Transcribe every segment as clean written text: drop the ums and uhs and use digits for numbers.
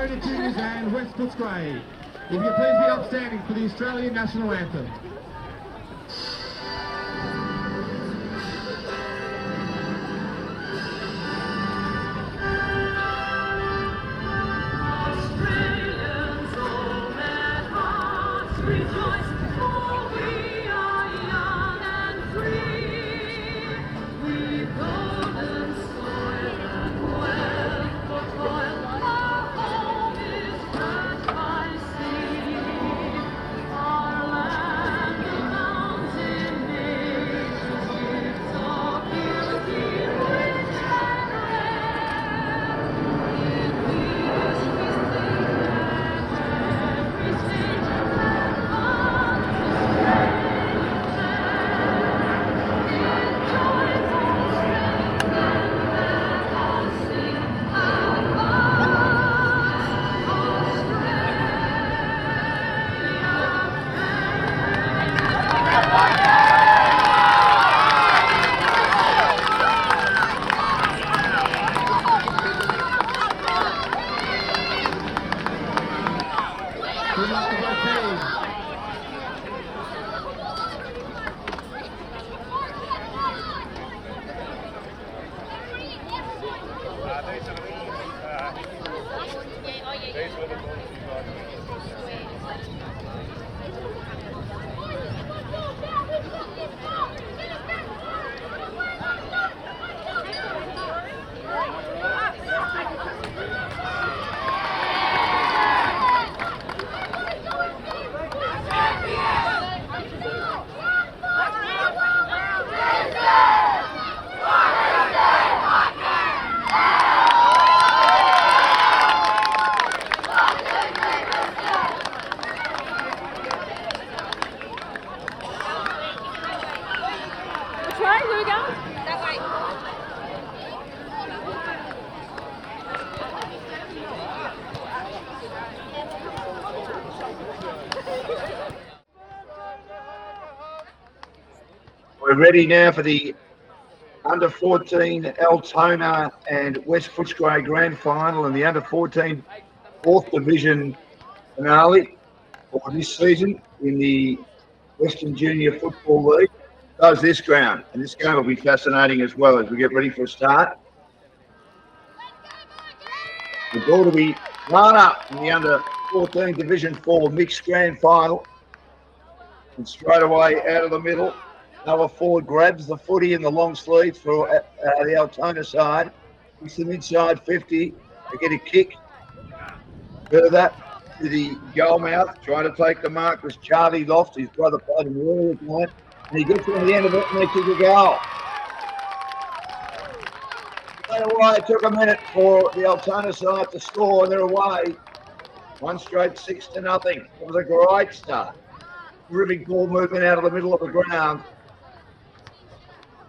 Altona Juniors and West Footscray. If you please be upstanding for the Australian National Anthem. We're ready now for the under-14 Altona and West Footscray Grand Final and the under-14 4th Division finale for this season in the Western Junior Football League. Does this ground, and this game will be fascinating as well as we get ready for a start. The ball to be run up in the under-14 Division 4 mixed grand final, and straight away out of the middle. Noah Ford grabs the footy in the long sleeves for the Altona side. He's them inside 50. They get a kick further to the goal mouth. Trying to take the mark was Charlie Loft. His brother played him really good. And he gets to the end of it and they kick a goal. Away. It took a minute for the Altona side to score. They're away. One straight 6-0. It was a great start. Terrific ball movement out of the middle of the ground.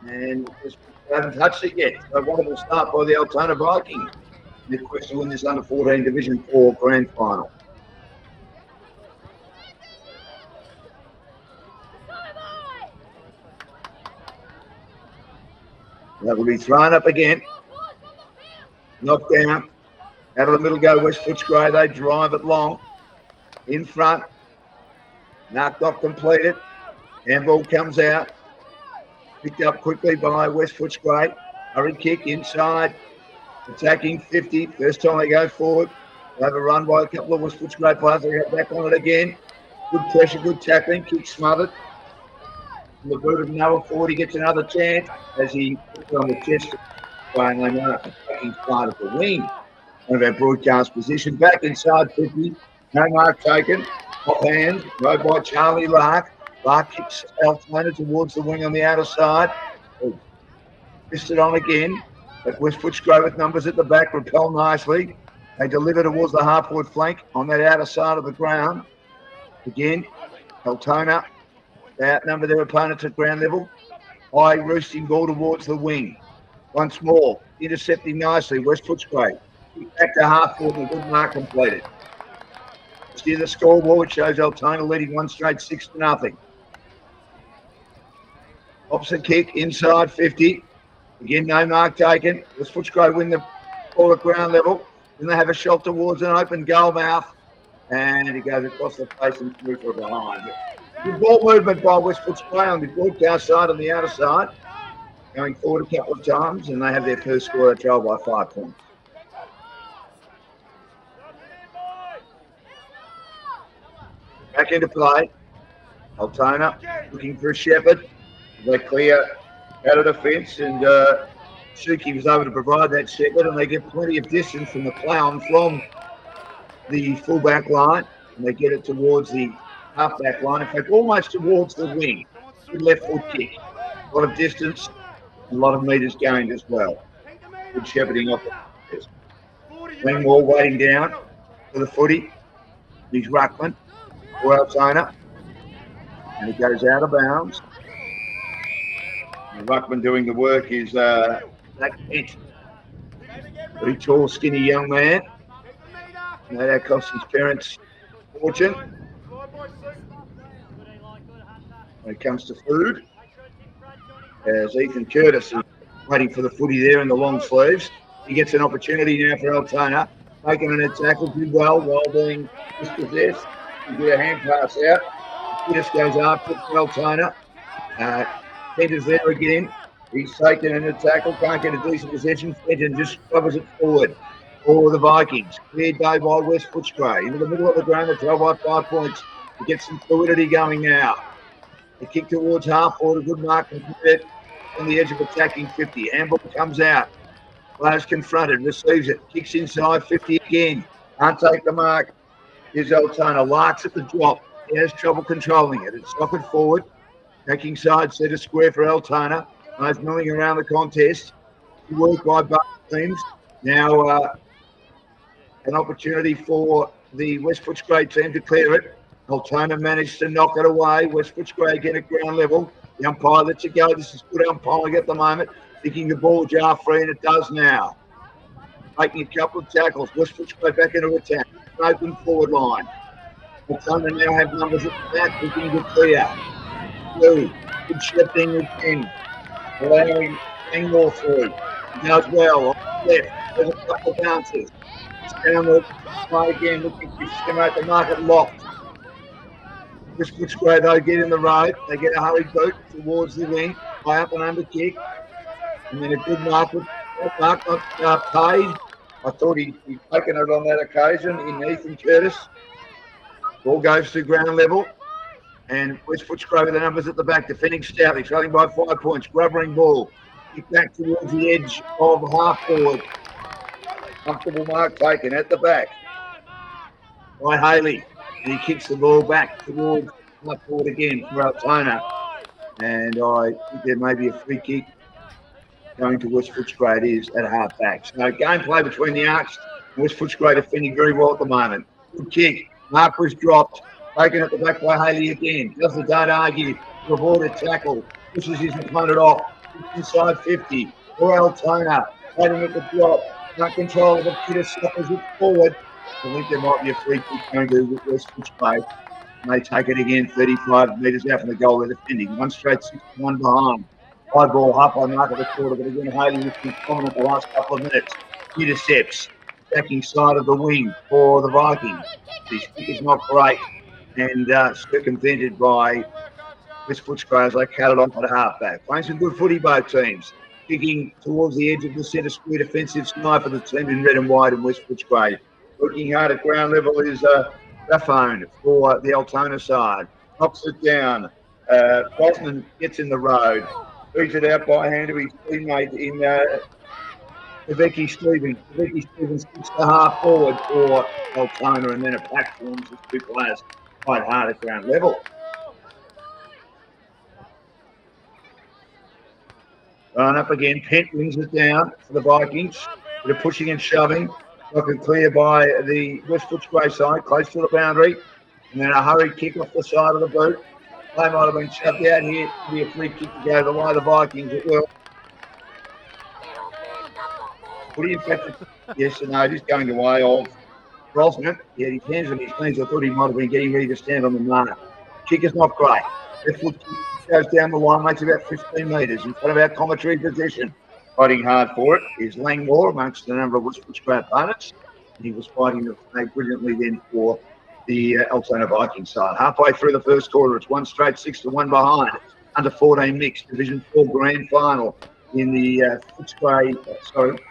And just haven't touched it yet. So wonderful start by the Altona Vikings. The quest to win this under-14 Division 4 Grand Final. That will be thrown up again. Knocked down. Out of the middle go West Footscray. They drive it long. In front. Knocked off, completed. Handball comes out. Picked up quickly by West Footscray. Hurry kick inside. Attacking 50. First time they go forward. They have a run by a couple of West Footscray players. They get back on it again. Good pressure, good tackling. Kick smothered. The boot of Noah Ford, he gets another chance as he puts on the chest. Playing they know attacking part of the wing. One of our broadcast position. Back inside 50. No mark taken. Off hand. Rode by Charlie Lark. Lark kicks Altona towards the wing on the outer side. Missed it on again. But West Footscray with numbers at the back repel nicely. They deliver towards the half-forward flank on that outer side of the ground. Again, Altona, they outnumber their opponents at ground level. High roosting ball towards the wing. Once more, intercepting nicely, West Footscray. Back to half-forward and a good mark completed. See the scoreboard shows Altona leading one straight 6-0. Opposite kick inside 50. Again, no mark taken. West Footscray win the ball at ground level. Then they have a shot towards an open goal mouth, and he goes across the face and through for behind. Good ball movement by West Footscray on the broadcast side and the outer side, going forward a couple of times, and they have their first score of trail by 5 points. Back into play. Altona looking for a Shepherd. They clear out of the fence, and Suki was able to provide that Shepherd, and they get plenty of distance from the plough from the full-back line, and they get it towards the half-back line. In fact, almost towards the wing. Good left foot kick. A lot of distance, a lot of metres gained as well. Good shepherding off the Langmore waiting down for the footy. He's Ruckman for Altona. And he goes out of bounds. And Ruckman doing the work is Zach Kent. Pretty tall, skinny young man. No, that cost his parents a fortune. When it comes to food, as Ethan Curtis is waiting for the footy there in the long sleeves. He gets an opportunity now for Altona. Taking an tackle, did well while being dispossessed. He did a hand pass out. Curtis goes after for Altona. Kent is there again. He's taken in a tackle, can't get a decent possession. Fenton just covers it forward for the Vikings. Cleared though by West Footscray. Into the middle of the ground, the 12 by 5 points. To get some fluidity going now. The kick towards half forward, a good mark completed on the edge of attacking 50. Amble comes out. Players confronted, receives it, kicks inside 50 again. Can't take the mark. Here's Altona. Larks at the drop. He has trouble controlling it. It's socket forward. Taking side, set a square for Altona. Nice milling around the contest. Good work by both teams. Now an opportunity for the West Footscray team to clear it. Altona managed to knock it away. West Footscray again at ground level. The umpire lets it go. This is good umpiring at the moment. Thinking the ball jar free, and it does now. Making a couple of tackles. West Footscray back into attack. Open forward line. Altona now have numbers at the back. Looking to clear. Blue. Good shifting with 10. Allowing Langmore through. He does well. On the left. There's a couple of bounces. It's down the play again. Looking to stimulate the market locked. West Footscray though get in the road. They get a hurried boot towards the wing. Play up and under kick. And then a good mark with mark not paid. I thought he'd taken it on that occasion in Ethan Curtis. Ball goes to ground level. And West Footscray with the numbers at the back, defending stoutly, trailing by 5 points. Grubbering ball. Kick back towards the edge of half forward. Comfortable mark taken at the back by Haley. And he kicks the ball back towards half forward again for Altona. And I think there may be a free kick going to West Footscray. It is at half back. So gameplay between the Arcs and West Footscray defending very well at the moment. Good kick. Mark was dropped. Taken at the back by Haley again. Does the don't argue. To avoid a tackle. Pushes his opponent off. Inside 50. For Altona. Waiting at the drop. Not control of the Peter suffers it forward. I think there might be a free kick going to West Footscray. And they take it again 35 metres out from the goal. They're defending. One straight 61 behind. High ball up on mark at the quarter, but again Haley has been prominent the last couple of minutes. Intercepts. Backing side of the wing for the Vikings. His kick is not great. And circumvented by West Footscray as they cut it off at halfback. Playing some good footy, both teams. Kicking towards the edge of the centre square defensive sniper, the team in red and white and West Footscray. Working hard at ground level is Raffone for the Altona side. Knocks it down. Bosman gets in the road. Beats it out by hand to his teammate in Vicky Stevens. Vicky Stevens kicks the half forward for Altona, and then a pack forms with two players quite hard at ground level. Run up again. Pent wins it down for the Vikings. They're pushing and shoving. Knocked clear by the West Footscray side, close to the boundary. And then a hurried kick off the side of the boot. They might have been shoved out here. It'll be a free kick to go the way of the Vikings. It will. What do you think? Yes and no, just going the way of Brosnan. He had his hands on his knees. I thought he might have been getting ready to stand on the mark. Kick is not great. Left foot goes down the line, makes about 15 metres in front of our commentary position. Fighting hard for it is Langmore amongst the number of West Footscray opponents. He was fighting the flag brilliantly then for the Altona Vikings side. Halfway through the first quarter, it's 1 straight 6-1 behind. Under 14 mixed Division 4 grand final in the Footscray,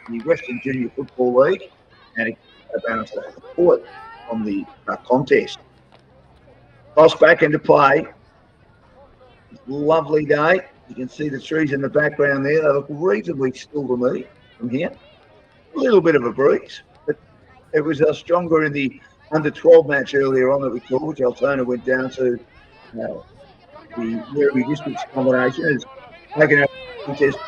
the Western Junior Football League, and it bounced off the court on the contest. Toss back into play. Lovely day. You can see the trees in the background there. They look reasonably still to me from here. A little bit of a breeze, but it was stronger in the under 12 match earlier on that we called, which Altona went down to the Werribee Districts combination. Has taken out contest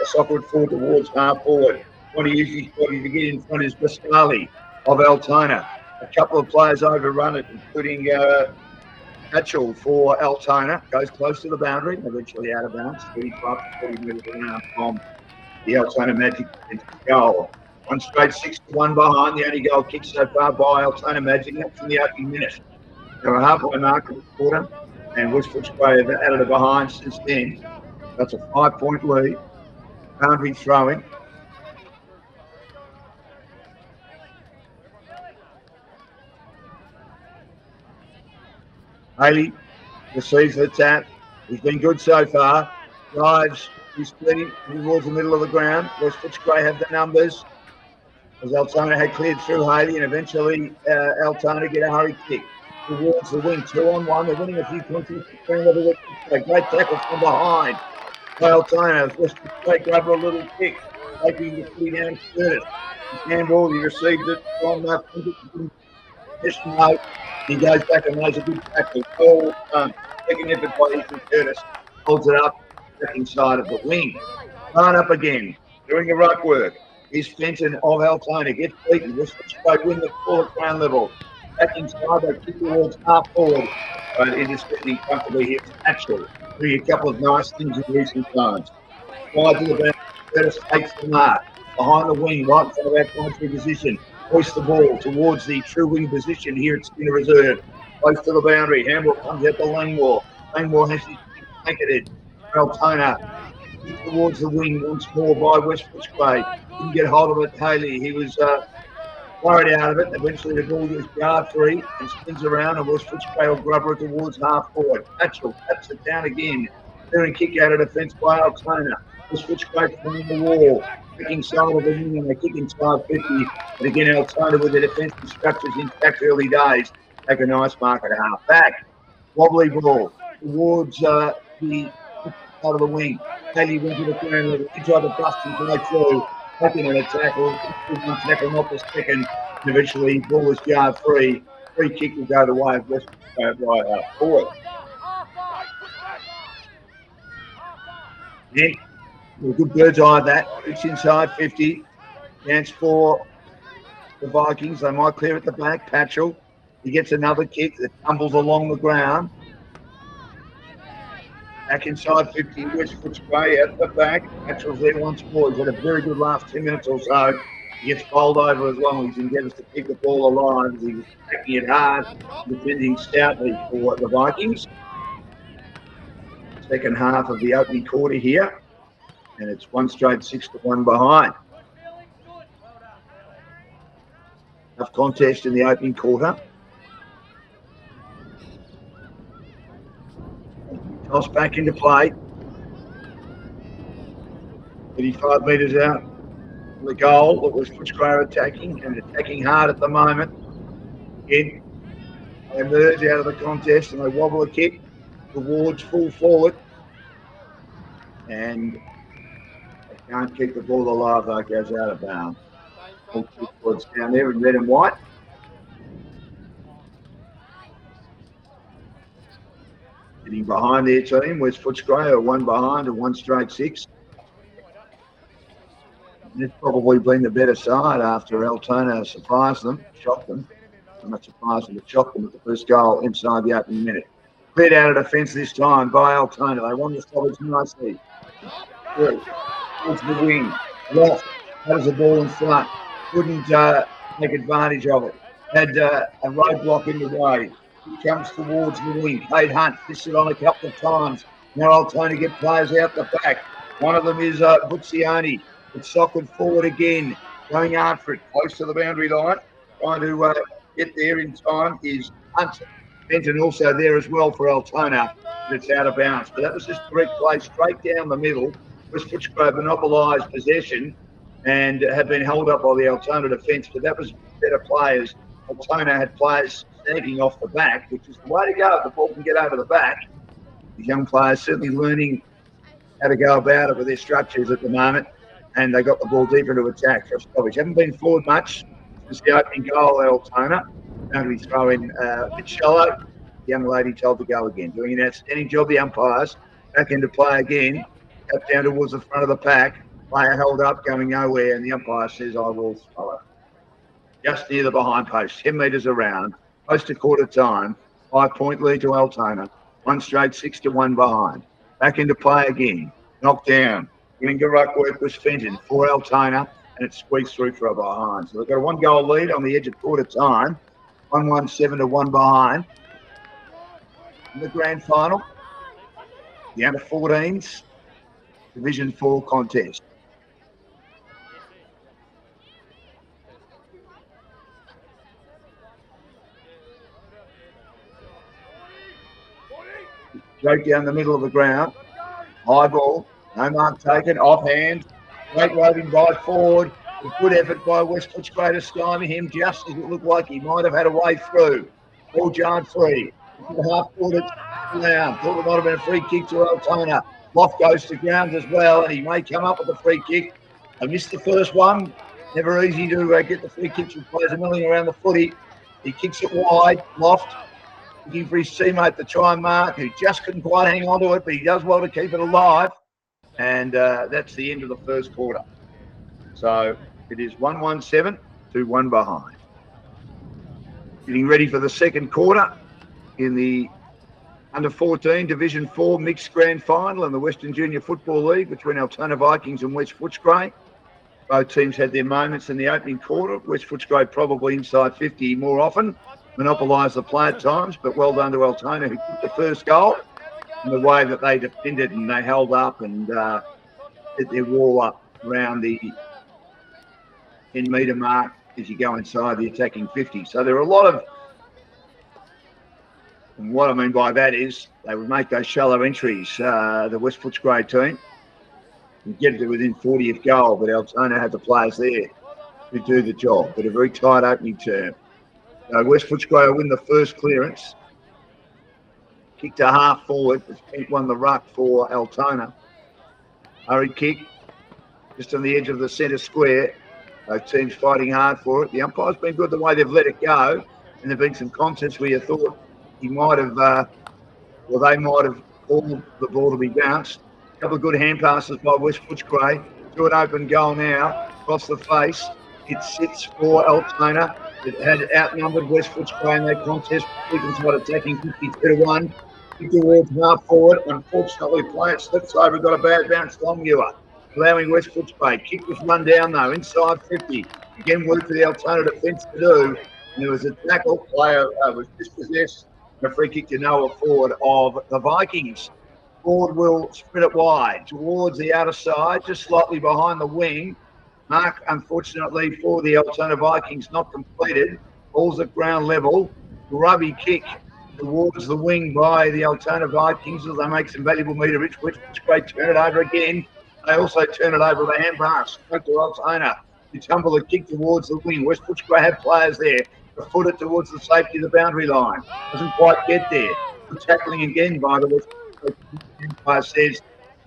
soccer forward towards half forward. Want to use his body to get in front is Pascali of Altona. A couple of players overrun it, including Hatchell for Altona. Goes close to the boundary, eventually out of bounds. 35 to 40 metres around from the Altona Magic goal. 1 straight 6-1 behind. The only goal kicked so far by Altona Magic. That's in the opening minute. They were halfway mark of the quarter, and West Footscray have added it behind since then. That's a 5-point lead. Boundary throwing. Haley receives the tap. He's been good so far. Drives. He's splitting towards the middle of the ground. West Footscray have the numbers, as Altona had cleared through Haley, and eventually Altona get a hurry kick towards the wing. 2-on-1. They're winning a few points. Great tackle from behind. Altona. West Footscray grab a little kick, taking the footy down Curtis. Handball. He received it from he goes back and makes a good tackle. Second effort by Ethan Curtis. Holds it up, second side of the wing. Run up again, doing the ruck work. Is Fenton of Altona. Gets beaten. West Footscray win the ball at ground level. Back inside, they kick towards half forward. But it is getting comfortably here. Actually, doing a couple of nice things in recent times. Wide to the boundary. Curtis takes the mark. Behind the wing, right in front of our commentary position. Hoist the ball towards the true wing position here at Skinner Reserve. Close to the boundary. Handball comes out to Langmore. Langmore has his blanketed. Altona towards the wing once more by West Footscray. Couldn't get hold of it. Haley, he was worried out of it. Eventually the ball goes guard free and spins around, and West Footscray will grub her towards half forward. Hatchell taps it down again. Clearing kick out of defence by Altona. West Footscray from the wall. Kicking side of the wing, and they kick inside 50. But again, Altona with the defensive structures intact early days. Take a nice mark at half back. Wobbly ball towards the out of the wing. Haley went to the ground level. He tried to bust his way through. Taking in a tackle. One tackle, not the second. And eventually, ball was yard free. Free kick will go the way of West right forward. Yeah. A good bird's eye of that. It's inside 50. Chance for the Vikings. They might clear at the back. Patchell. He gets another kick that tumbles along the ground. Back inside 50. West Footscray at the back. Patchell's there once more. He's had a very good last 10 minutes or so. He gets bowled over as long as he endeavours to keep the ball alive. He was taking it hard, defending stoutly for the Vikings. Second half of the opening quarter here. And it's 1 straight 6-1 behind. Tough contest in the opening quarter. Toss back into play. 35 metres out. The goal that was Footscray attacking and attacking hard at the moment. Again, they emerge out of the contest and they wobble a kick towards full forward. And can't keep the ball alive though, it goes out of bounds. Towards down there in red and white. Getting behind their team, West Footscray are 1 behind and 1 straight 6. And it's probably been the better side after Altona surprised them, shocked them. I'm not surprised them, but shocked them with the first goal inside the opening minute. Cleared out of defence this time by Altona. They won the stoppage nicely. Towards the wing. Lost. Has the ball in front. Couldn't take advantage of it. Had a roadblock in the way. He comes towards the wing. Cade Hunt missed it on a couple of times. Now Altona get players out the back. One of them is Butzioni. It's sockered forward again. going after it close to the boundary line, trying to get there in time is Hunt. Benton also there as well for Altona, but it's out of bounds. But that was just direct play straight down the middle. West Footscray monopolised possession and had been held up by the Altona defence, but that was better players. Altona had players snagging off the back, which is the way to go if the ball can get over the back. These young players certainly learning how to go about it with their structures at the moment, and they got the ball deeper into attack. Rostovich haven't been forward much since the opening goal, Altona. Going to be throwing a bit shallow. The young lady told to go again. Doing an outstanding job, the umpires. Back into play again. Up down towards the front of the pack. Player held up, going nowhere, and the umpire says, I will follow. Just near the behind post, 10 metres around. Close to quarter time. 5-point lead to Altona. One straight, 6-1 behind. Back into play again. Knocked down. Getting to ruck work was Fenton for Altona, and it squeaks through for a behind. So they've got a 1-goal lead on the edge of quarter time. 1-1-7 to 1 behind. In the grand final, the under-14s Division 4 contest. Straight down the middle of the ground. High ball. No mark taken. Offhand. Great roving by forward. A good effort by West Footscray to stymie him just as it looked like he might have had a way through. Ball yard free. Half quarter down. Thought it might have been a free kick to Altona. Loft goes to ground as well, and he may come up with a free kick. I missed the first one. Never easy to get the free kicks with players milling around the footy. He kicks it wide. Loft looking for his teammate to try and mark, who just couldn't quite hang on to it, but he does well to keep it alive. And that's the end of the first quarter. So it is 1-1-7 to 1 behind. Getting ready for the second quarter in the under-14 Division 4 mixed grand final in the Western Junior Football League between Altona Vikings and West Footscray. Both teams had their moments in the opening quarter. West Footscray probably inside 50 more often, monopolised the play at times, but well done to Altona, who took the first goal in the way that they defended and they held up and did their wall up around the 10-metre mark as you go inside the attacking 50. So there are a lot of, and what I mean by that is they would make those shallow entries, the West Footscray team, and get it to within 40 of goal, but Altona had the players there to do the job. But a very tight opening term. West Footscray will win the first clearance. Kick to half forward. Pete won the ruck for Altona. Hurry kick just on the edge of the centre square. Both teams fighting hard for it. The umpire's been good the way they've let it go. And there have been some contests where you thought he might have, they might have called the ball to be bounced. A couple of good hand passes by West Footscray. To an open goal now. Across the face. It sits for Altona. It had outnumbered West Footscray in that contest. Inside attacking 52-1. Kick towards half forward. Unfortunately, player slips over, got a bad bounce. Longmuir allowing West Footscray. Kick was run down though, inside 50. Again, work for the Altona defence to do. And there was a tackle. Player was dispossessed. And a free kick to Noah Ford of the Vikings. Ford will spread it wide towards the outer side, just slightly behind the wing. Mark, unfortunately, for the Altona Vikings, not completed. Ball's at ground level. Grubby kick towards the wing by the Altona Vikings as they make some valuable meterage. West Footscray turn it over again. They also turn it over with a hand pass. Straight to Altona. You tumble the kick towards the wing. West Footscray have players there to foot it towards the safety of the boundary line. Doesn't quite get there. Good tackling again by the West Footscray. Umpire says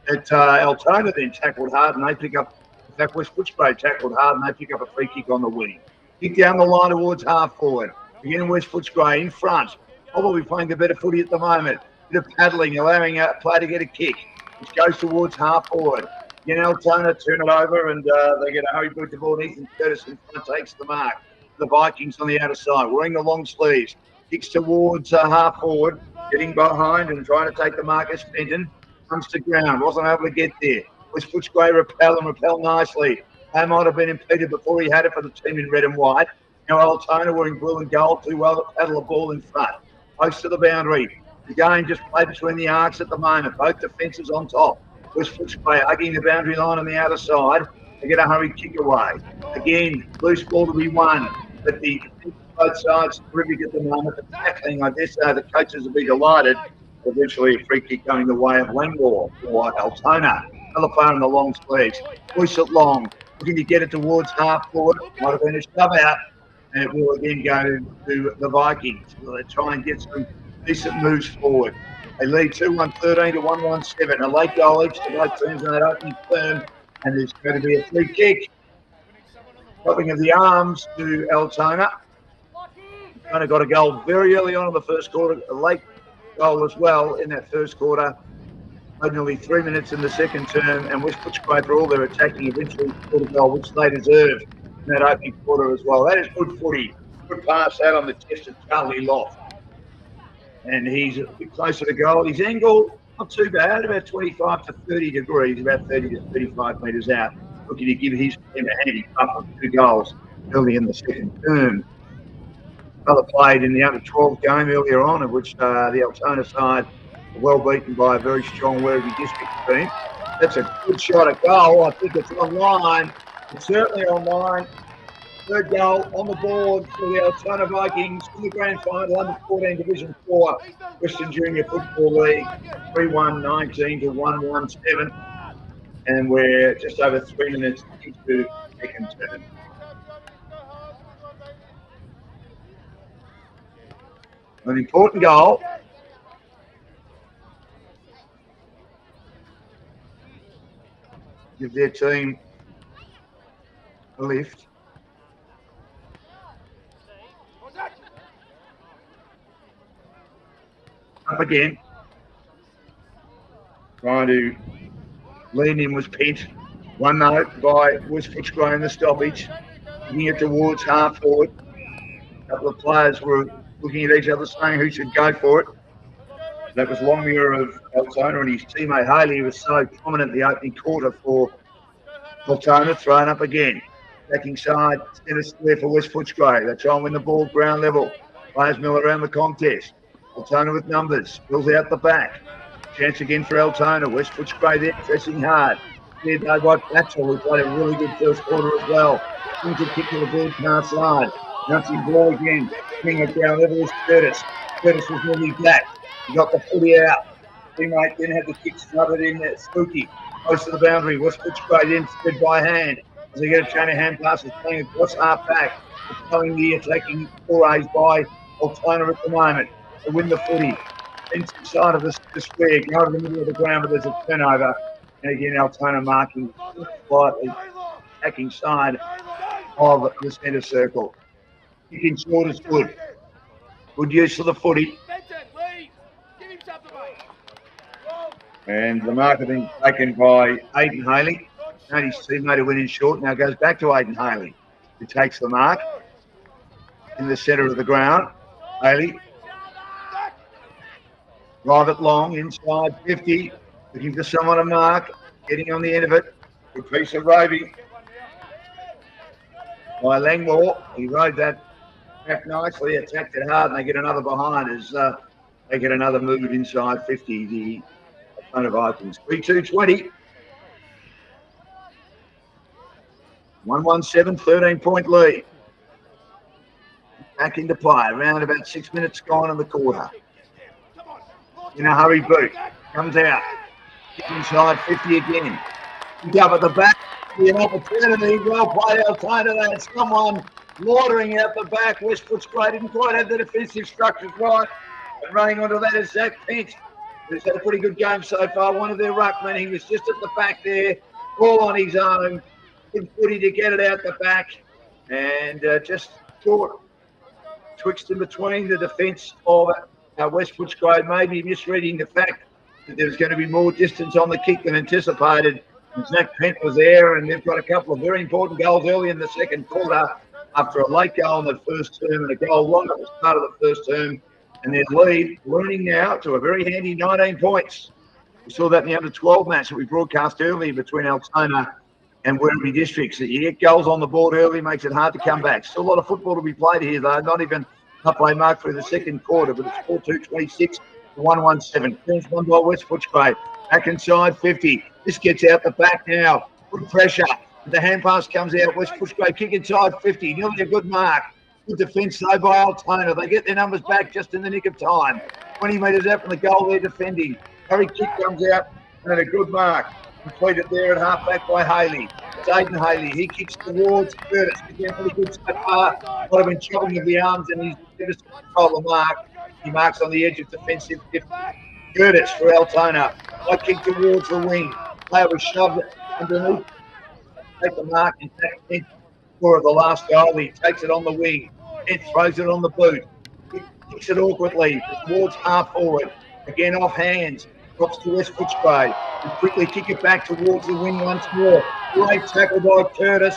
that Altona then tackled hard and they pick up. In fact, West Footscray tackled hard and they pick up a free kick on the wing. Kick down the line towards half forward. Again, West Footscray in front. Probably playing the better footy at the moment. Bit of paddling, allowing a player to get a kick, which goes towards half forward. Again, Altona turn it over and they get a hurry boot to ball. Ethan Curtis in front takes the mark. The Vikings on the outer side, wearing the long sleeves. Kicks towards half forward, getting behind and trying to take the mark as Fenton. Comes to ground, wasn't able to get there. West Footscray repel nicely. They might have been impeded before he had it for the team in red and white. Now Altona wearing blue and gold, too well to paddle the ball in front. Close to the boundary. The game just played between the arcs at the moment. Both defences on top. West Footscray hugging the boundary line on the outer side. They get a hurried kick away. Again, loose ball to be won. But the both sides terrific at the moment. The tackling, I dare say, the coaches will be delighted. Eventually, a free kick going the way of Langmore or Altona. Another player in the long sleeves. Push it long. Looking to get it towards half forward. Might have been a shove out. And it will again go to the Vikings. Will they try and get some decent moves forward? They lead 2-1-13 to 1-1-7. A late goal each to both teams in that opening term. And there's going to be a free kick. Dropping of the arms to Altona. Altona got a goal very early on in the first quarter. A late goal as well in that first quarter. Nearly 3 minutes in the second term. And West Footscray, for all their attacking, eventually scored a goal, which they deserved in that opening quarter as well. That is good footy. Good pass out on the chest of Charlie Loft. And he's a bit closer to goal. His angle, not too bad, about 25 to 30 degrees, about 30 to 35 metres out. Looking to give his team a handy puff of 2 goals early in the second term. Another played in the under-12 game earlier on, of which the Altona side were well beaten by a very strong Werribee district team. That's a good shot at goal. I think it's online. It's certainly online. Third goal on the board for the Altona Vikings in the grand final under 14 Division 4 Western Junior Football League, 3-1-19 to 1-1-7. And we're just over 3 minutes into the second term. An important goal. Give their team a lift. Up again. Trying to lean in was Pent. 1-0 by West Footscray in the stoppage. Looking it towards half forward. A couple of players were looking at each other saying who should go for it. That was Longmuir of Altona, and his teammate Haley was so prominent in the opening quarter for Altona. Thrown up again. Backing side, centre square for West Footscray. They try and win the ball ground level. Players mill around the contest. Altona with numbers. Fills out the back. Chance again for Altona. West Footscray there, pressing hard. Cleared though by Patchell, who played a really good first quarter as well. Into kick to the broadcast line. Bouncing ball again. Bringing it down level is Curtis. Curtis was nearly back. He got the footy out. Teammate then had the kick started in there. Spooky. Close to the boundary. West Footscray then spread by hand. As they get a chain of hand passes playing across half back. Following the attacking forays by Altona at the moment. To win the footy. Defensive side of the square. Go to the middle of the ground, but there's a turnover. And again, Altona marking slightly attacking side of the centre circle. Kicking short is good. Good use of the footy. And the mark has been taken by Aidan Haley. And his teammate who went in short now goes back to Aidan Haley, who takes the mark in the centre of the ground. Haley. Drive it long, inside 50. Looking for someone to mark. Getting on the end of it. Good piece of roving by Langmore. He rode that back nicely, attacked it hard, and they get another behind as they get another move inside 50. The Altona Vikings. 3-2-20. 1-1-7, 13-point lead. Back into play. Around about 6 minutes gone in the quarter. In a hurry boot. Comes out. Inside 50 again. Up at the back. An opportunity. Well played Altona. That's someone laundering out the back. West Footscray didn't quite have the defensive structures right. And running onto that is Zach Pence, who's had a pretty good game so far. One of their ruckmen. He was just at the back there. All on his own. Good footy to get it out the back. And just short. Twixt in between the defence of West Footscray, maybe misreading the fact that there was going to be more distance on the kick than anticipated. And Zach Pent was there, and they've got a couple of very important goals early in the second quarter after a late goal in the first term and a goal long at the start of the first term. And their lead, learning now to a very handy 19 points. We saw that in the under-12 match that we broadcast earlier between Altona and Werribee districts. That you get goals on the board early makes it hard to come back. Still a lot of football to be played here, though. Not even halfway mark through the second quarter, but it's 4-2-26 to 1-1-7. Turns one by West Footscray. Back inside 50. This gets out the back now. Good pressure. The hand pass comes out. West Footscray kick inside 50. Nearly a good mark. Good defence though by Altona. They get their numbers back just in the nick of time. 20 metres out from the goal they're defending. Hurry kick comes out and a good mark. Completed there at half back by Haley. It's Aiden Haley. He kicks towards Curtis. Again, really good so far. Might have been chopping of the arms and he's just control the mark. He marks on the edge of defensive 50. Curtis for Altona. I kick towards the wing. Player was shoved underneath. Take the mark and take for the last goal. He takes it on the wing and throws it on the boot. He kicks it awkwardly towards half forward. Again off hands. Drops to West Footscray. And quickly kick it back towards the wing once more. Great tackle by Curtis.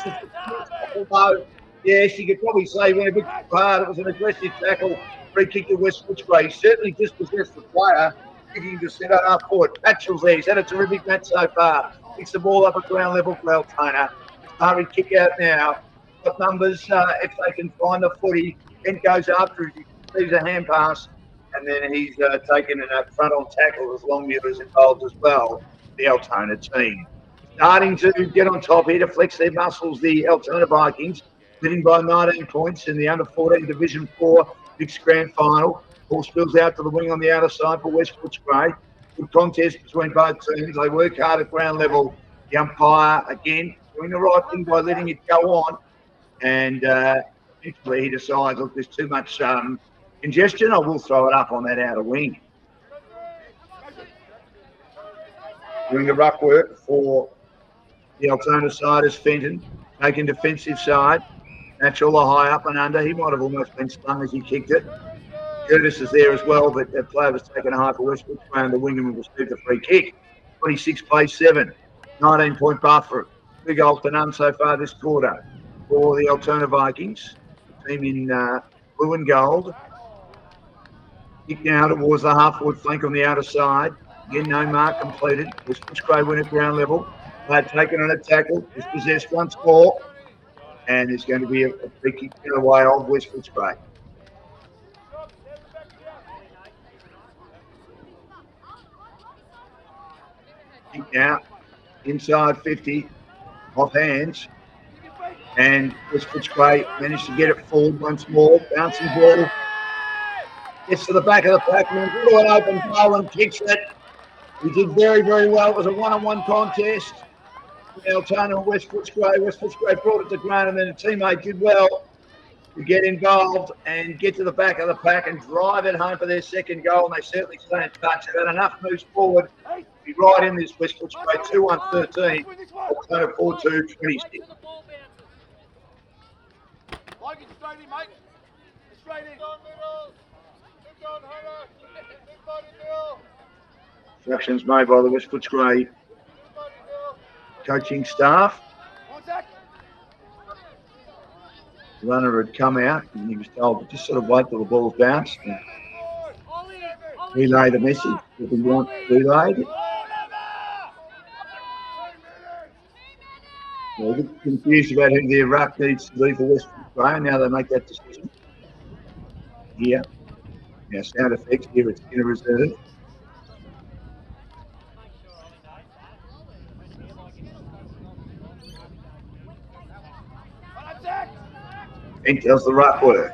Although, yes, you could probably say he went a bit too hard. It was an aggressive tackle. Free kick to West Footscray. He certainly dispossessed the player. Kicking to centre half forward. Patchell's there. He's had a terrific match so far. Picks the ball up at ground level for Altona. Hurry kick out now. Got numbers if they can find the footy. Kent goes after it. He receives a hand pass. And then he's taken a front-on tackle as Longmuir is involved as well, the Altona team. Starting to get on top here to flex their muscles, the Altona Vikings, leading by 19 points in the under-14 Division 4 Mixed Grand Final. Ball spills out to the wing on the outer side for West Footscray. Good contest between both teams. They work hard at ground level. The umpire, again, doing the right thing by letting it go on. And eventually he decides, look, there's too much congestion, I will throw it up on that outer wing. Doing the ruck work for the Altona side is Fenton, taking defensive side. Natural high up and under. He might have almost been stung as he kicked it. Curtis is there as well, but that player was taken high for West Footscray and the wingman received a free kick. 26 plays 7. 19-point buffer. Big goal to none so far this quarter for the Altona Vikings. The team in blue and gold. Kick now towards the half-forward flank on the outer side. Again, no mark completed. West Footscray win at ground level. They're taken on a tackle. It's possessed once more. And there's going to be a free kick the other way of West Footscray. Kick now. Inside 50. Off hands. And West Footscray managed to get it forward once more. Bouncing ball. Gets to the back of the pack and into an open goal and kicks it. He did very, very well. It was a one-on-one contest. Altona and West Footscray. West Footscray brought it to ground and then a teammate did well to get involved and get to the back of the pack and drive it home for their second goal. And they certainly stay in touch. They've had enough moves forward to be right in this West Footscray 2-1-13. Altona 4-2-26. Straight in. Instructions made by the West Footscray coaching staff. The runner had come out and he was told to just sort of wait till the ball's bounced and relay the message that we want relayed. They're a bit confused about who their ruck needs to be for West Footscray, and now they make that decision. Here. Now sound effects here, it's in a reserve. Kent does the ruck work.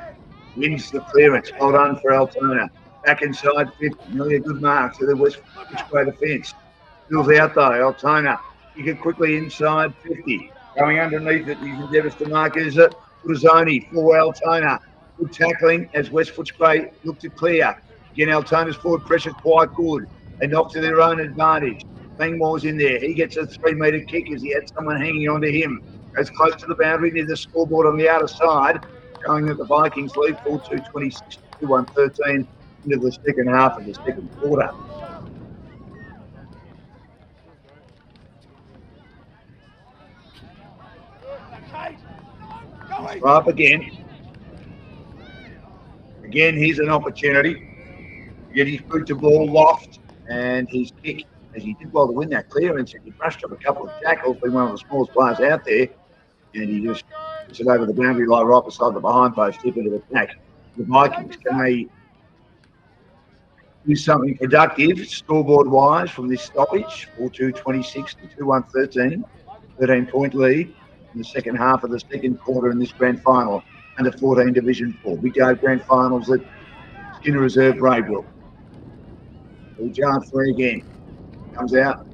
Wins the clearance. Well done for Altona. Back inside 50. Really a good mark to the West Footscray defence. Spills out though. Altona. You get quickly inside 50. Going underneath it. These endeavours to mark is it. Rosoni for Altona. Good tackling as West Footscray look to clear. Again, Altona's forward pressure quite good. They knock to their own advantage. Langmore's in there. He gets a 3-metre kick as he had someone hanging onto him. Goes close to the boundary near the scoreboard on the outer side. Showing that the Vikings lead 4-2-26, 2-1-13 into the second half of the second quarter. Throw up again. Again, here's an opportunity to get his boot to ball loft and his kick, as he did well to win that clearance. He brushed up a couple of tackles, being one of the smallest players out there, and he just puts it over the boundary line right beside the behind post, tip into the attack. The Vikings, can they do something productive scoreboard-wise from this stoppage? 4-2-26 to 2-1-13, 13-point lead. in the second half of the second quarter in this grand final under 14 Division 4. Big Go grand finals at Skinner Reserve, Braybrook. U14 again comes out.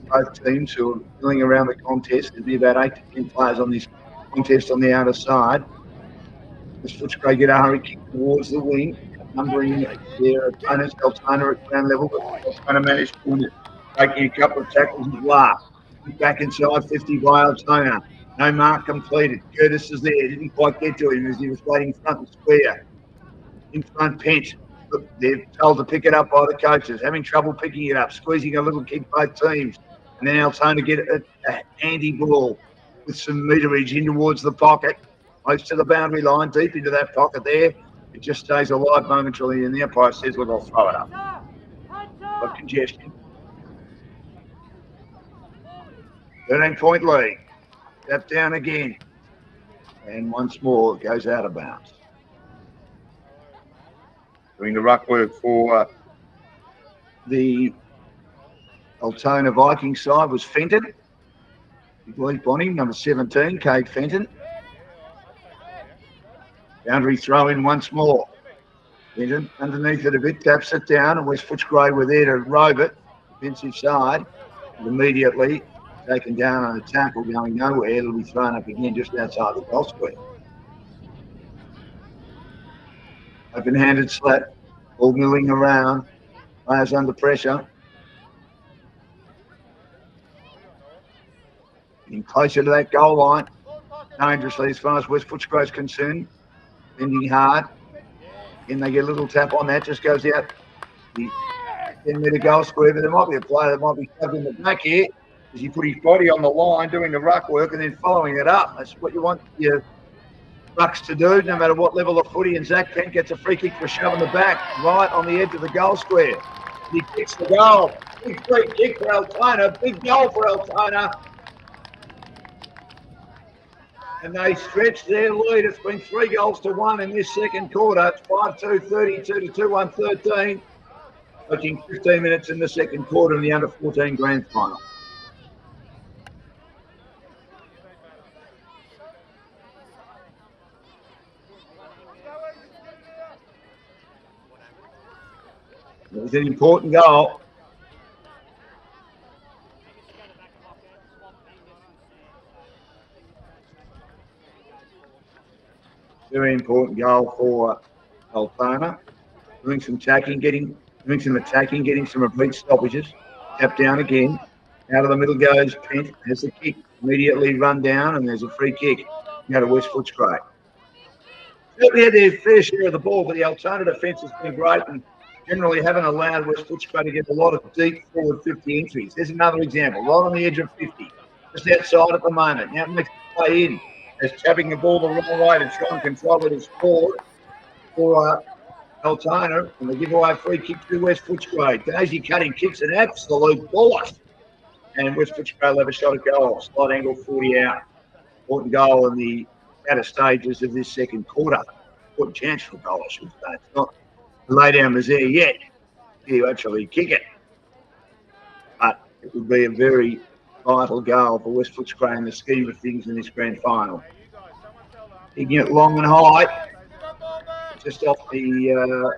Both teams who are milling around the contest. There'll be about 8 to 10 players on this contest on the outer side. As Footscray get a hurry kick towards the wing, numbering their opponents, Altona at ground level, but Altona managed to win it, taking a couple of tackles as well. Back inside 50 by Altona. No mark completed. Curtis is there. Didn't quite get to him as he was waiting front and square. In front, Pence. Look, they're told to pick it up by the coaches. Having trouble picking it up. Squeezing a little kick both teams. And then Altona get a handy ball with some meterage in towards the pocket. Close to the boundary line, deep into that pocket there. It just stays alive momentarily, and the umpire says, look, I'll throw it up. Got congestion. 13-point lead. Step down again. And once more, it goes out of bounds. Doing the ruck work for the Altona Viking side was Fenton. Big leap on him, number 17, Cade Fenton. Boundary throw in once more. Fenton underneath it a bit, taps it down, and West Footscray were there to robe it. Defensive side. And immediately taken down on a tackle, going nowhere. It'll be thrown up again just outside the goal square. Open-handed slap. Ball milling around. Players under pressure. Getting closer to that goal line. Dangerously as far as West Footscray is concerned. Bending hard. Then they get a little tap on that. Just goes out the 10-metre goal square. But there might be a player that might be shoved in the back here as he put his body on the line doing the ruck work and then following it up. That's what you want your rucks to do, no matter what level of footy. And Zach Kent gets a free kick for a shove in the back, right on the edge of the goal square. He kicks the goal. Big free kick for Altona. Big goal for Altona. And they stretch their lead. It's been 3-1 in this second quarter. It's 5-2, 32 to 2-1, 13. Approaching 15 minutes in the second quarter in the under-14 grand final. It was an important goal. Very important goal for Altona. Doing some attacking, getting some repeat stoppages. Tap down again. Out of the middle goes Pent. Has the kick immediately run down, and there's a free kick. Out of West Footscray. Certainly had their fair share of the ball, but the Altona defence has been great and generally haven't allowed West Footscray to get a lot of deep forward 50 entries. There's another example, right on the edge of 50, just outside at the moment. Now it makes the play in as tapping the ball the wrong way to try and control it is forward for Altona, and they give away a free kick to West Footscray. Daisy Cutting kicks an absolute bullet, and West Footscray will have a shot at goal. Slight angle 40 out. Important goal in the outer stages of this second quarter. Important chance for a goal, I should say. It's not the lay down was there yet. You actually kick it. But it would be a very vital goal for West Footscray in the scheme of things in this grand final. Kicking it long and high. Just off the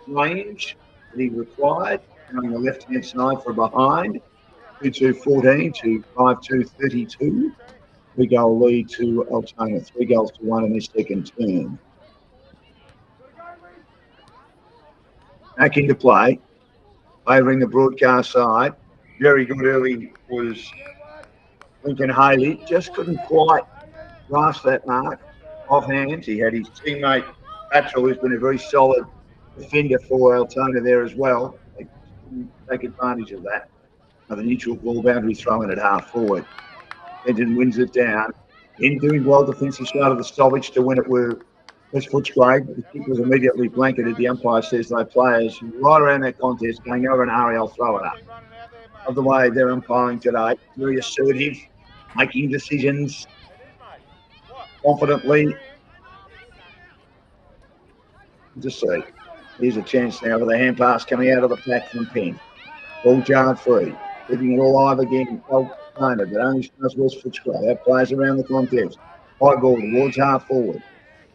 range that he required. On the left-hand side for behind. 2-2-14 to 5-2-32. 3-goal lead to Altona. 3-1 in this second term. Back into play. Favouring the broadcast side. Very good early was Lincoln Haley. Just couldn't quite grasp that mark offhand. He had his teammate Patchell, who's been a very solid defender for Altona there as well. They couldn't take advantage of that. The neutral ball boundary thrown at half forward. Benton wins it down. In doing well, defensive start of the stoppage to win it with West Footscray. The kick was immediately blanketed. The umpire says they players right around that contest going over an hurry, I'll throw it up. Of the way they're umpiring today, very assertive, making decisions confidently. Just see. Here's a chance now with a hand pass coming out of the pack from Penn. Ball jarred free. Keeping it alive again. Altona, but only starts West Footscray. That plays around the contest. High ball towards half forward.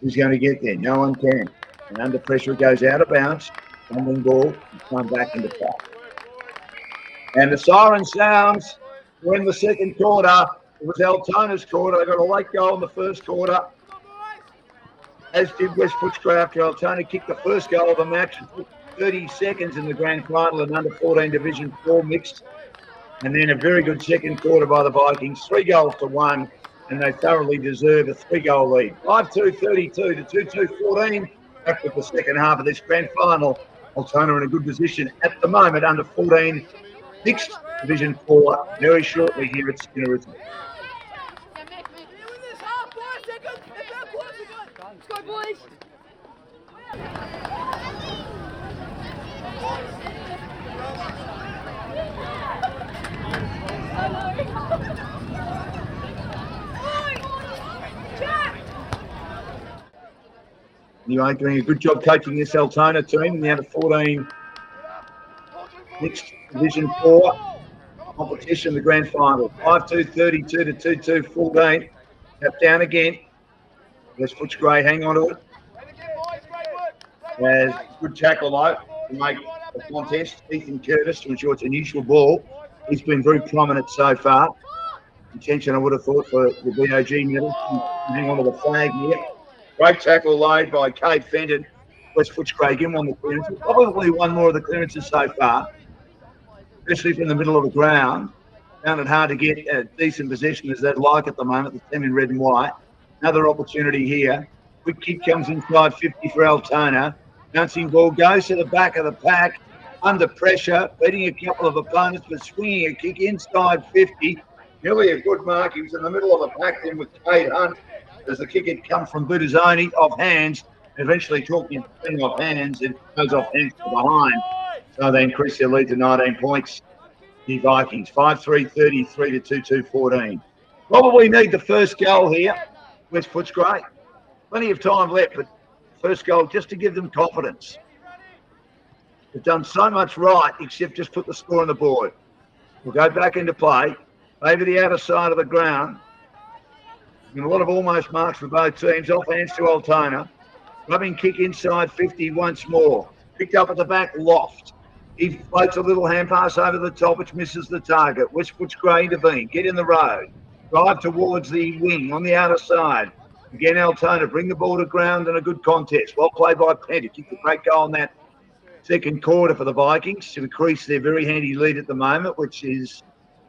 Who's going to get there? No one can. And under pressure, it goes out of bounds. Tumbling ball and come back into play. And the siren sounds when the second quarter. It was Altona's quarter. They got a late goal in the first quarter, as did West Footscray after Altona kicked the first goal of the match. It took 30 seconds in the grand final in under 14 Division 4 mixed. And then a very good second quarter by the Vikings, 3-1, and they thoroughly deserve a 3-goal lead. 5-2-32 to 2-2-14. Back with the second half of this grand final. Altona in a good position at the moment, under 14 mixed Division 4, very shortly here at Skinner. Let's go, boys! Anyway, doing a good job coaching this Altona team in the under 14 mixed Division 4 competition, the grand final. 5-2-32 to 2-2-14. Tap down again. West Footscray hang on to it. As good tackle though to make the contest. Ethan Curtis to ensure it's a neutral ball. He's been very prominent so far. Intention, I would have thought, for the BOG medal. Hang on to the flag here. Great tackle laid by Cade Fenton. West Footscray again on the clearance. Probably one more of the clearances so far, especially from the middle of the ground. Found it hard to get a decent possession as they'd like at the moment, the team in red and white. Another opportunity here. Quick kick comes inside 50 for Altona. Bouncing ball goes to the back of the pack. Under pressure, beating a couple of opponents, but swinging a kick inside 50. Nearly a good mark. He was in the middle of the pack then with Cade Hunt as the kick had come from Butazzoni off hands. Eventually talking off hands, it goes off hands to behind. So they increase their lead to 19 points. The Vikings, 5-3-33 to 2-2-14. Probably need the first goal here. West Footscray. Plenty of time left, but first goal just to give them confidence. They've done so much right, except just put the score on the board. We'll go back into play. Over the outer side of the ground. And a lot of almost marks for both teams. Off hands to Altona. Rubbing kick inside 50 once more. Picked up at the back, Loft. He floats a little hand pass over the top, which misses the target. West Footscray intervene. Get in the road. Drive towards the wing on the outer side. Again, Altona bring the ball to ground and a good contest. Well played by Penta. Kicked a great goal in that second quarter for the Vikings to increase their very handy lead at the moment, which is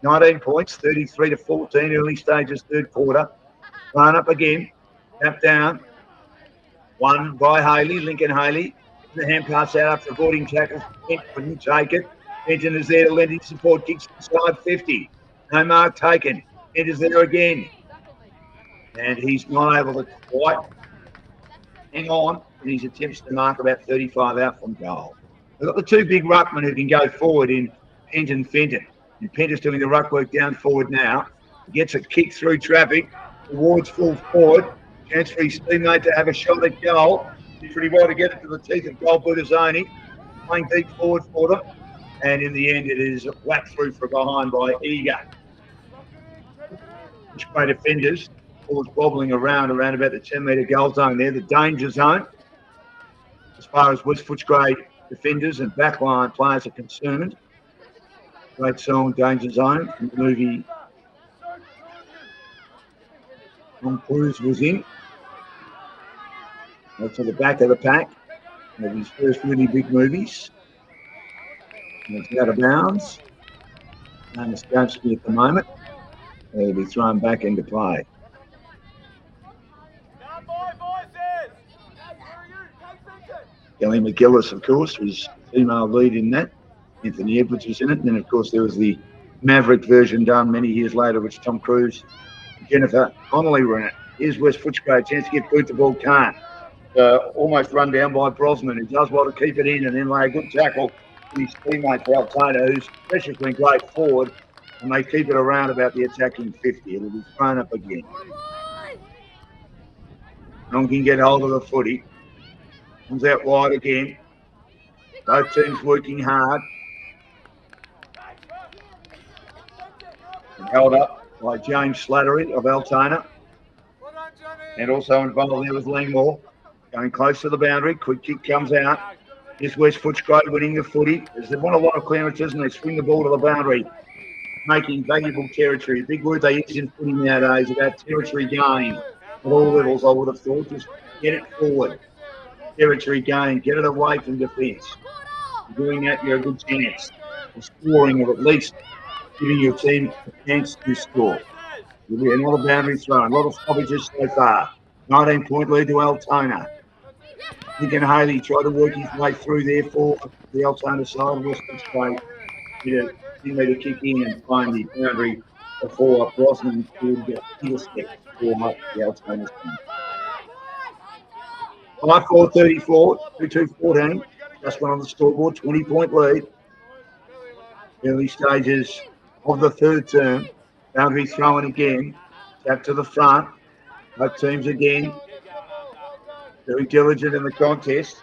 19 points, 33 to 14, early stages, third quarter. Run up again. Tap down. One by Haley, Lincoln Haley. The hand pass out after avoiding tackles. Kent couldn't take it. Benton is there to lend his support. Kicks inside 50. No mark taken. Kent is there again. And he's not able to quite hang on in his attempts to mark about 35 out from goal. We've got the two big ruckmen who can go forward in Pent and Fenton. And Penta's doing the ruck work down forward now. He gets a kick through traffic towards full forward. Chance for his teammate to have a shot at goal. Did pretty well to get it to the teeth of goal Butazzoni. Playing deep forward for them. And in the end, it is whacked through from behind by Eager. Which great defenders. Ball's wobbling around about the 10-metre goal zone there, the danger zone. As far as West Footscray defenders and backline players are concerned. Great song, Danger Zone, from the movie Tom Cruise was in. To the back of the pack. One of his first really big movies. And it's out of bounds. And Skowski at the moment. They'll be thrown back into play. Kelly McGillis, of course, was female lead in that. Anthony Edwards was in it. And then, of course, there was the Maverick version done many years later, which Tom Cruise and Jennifer Connelly were in it. Here's West Footscray, a chance to get boot the ball, can't. Almost run down by Brosnan, who does well to keep it in and then lay a good tackle to his teammate Altona, whose pressure's been great forward, and they keep it around about the attacking 50. It'll be thrown up again. Long can get hold of the footy. Comes out wide again. Both teams working hard. and held up by James Slattery of Altona. And also involved there was Langmore. Going close to the boundary. Quick kick comes out. Here's West Footscray winning the footy. They want a lot of clearances and they swing the ball to the boundary, making valuable territory. A big word they use in footy nowadays about territory gain. At all levels, I would have thought. Just get it forward. Territory gain. Get it away from defence. Doing that, you're a good chance of scoring, or at least giving your team a chance to score. There'll be another boundary thrown. A lot of stoppages so far. 19-point lead to Altona. Lincoln Haley tried to work his way through there for the Altona side. West Footscray didn't need to kick in and find the boundary before Brosnan could get a step for the Altona team. 5-4-34, 2-2-14. Just one on the scoreboard, 20-point lead. Early stages of the third term. Boundary thrown again. Back to the front. Both teams again. Very diligent in the contest.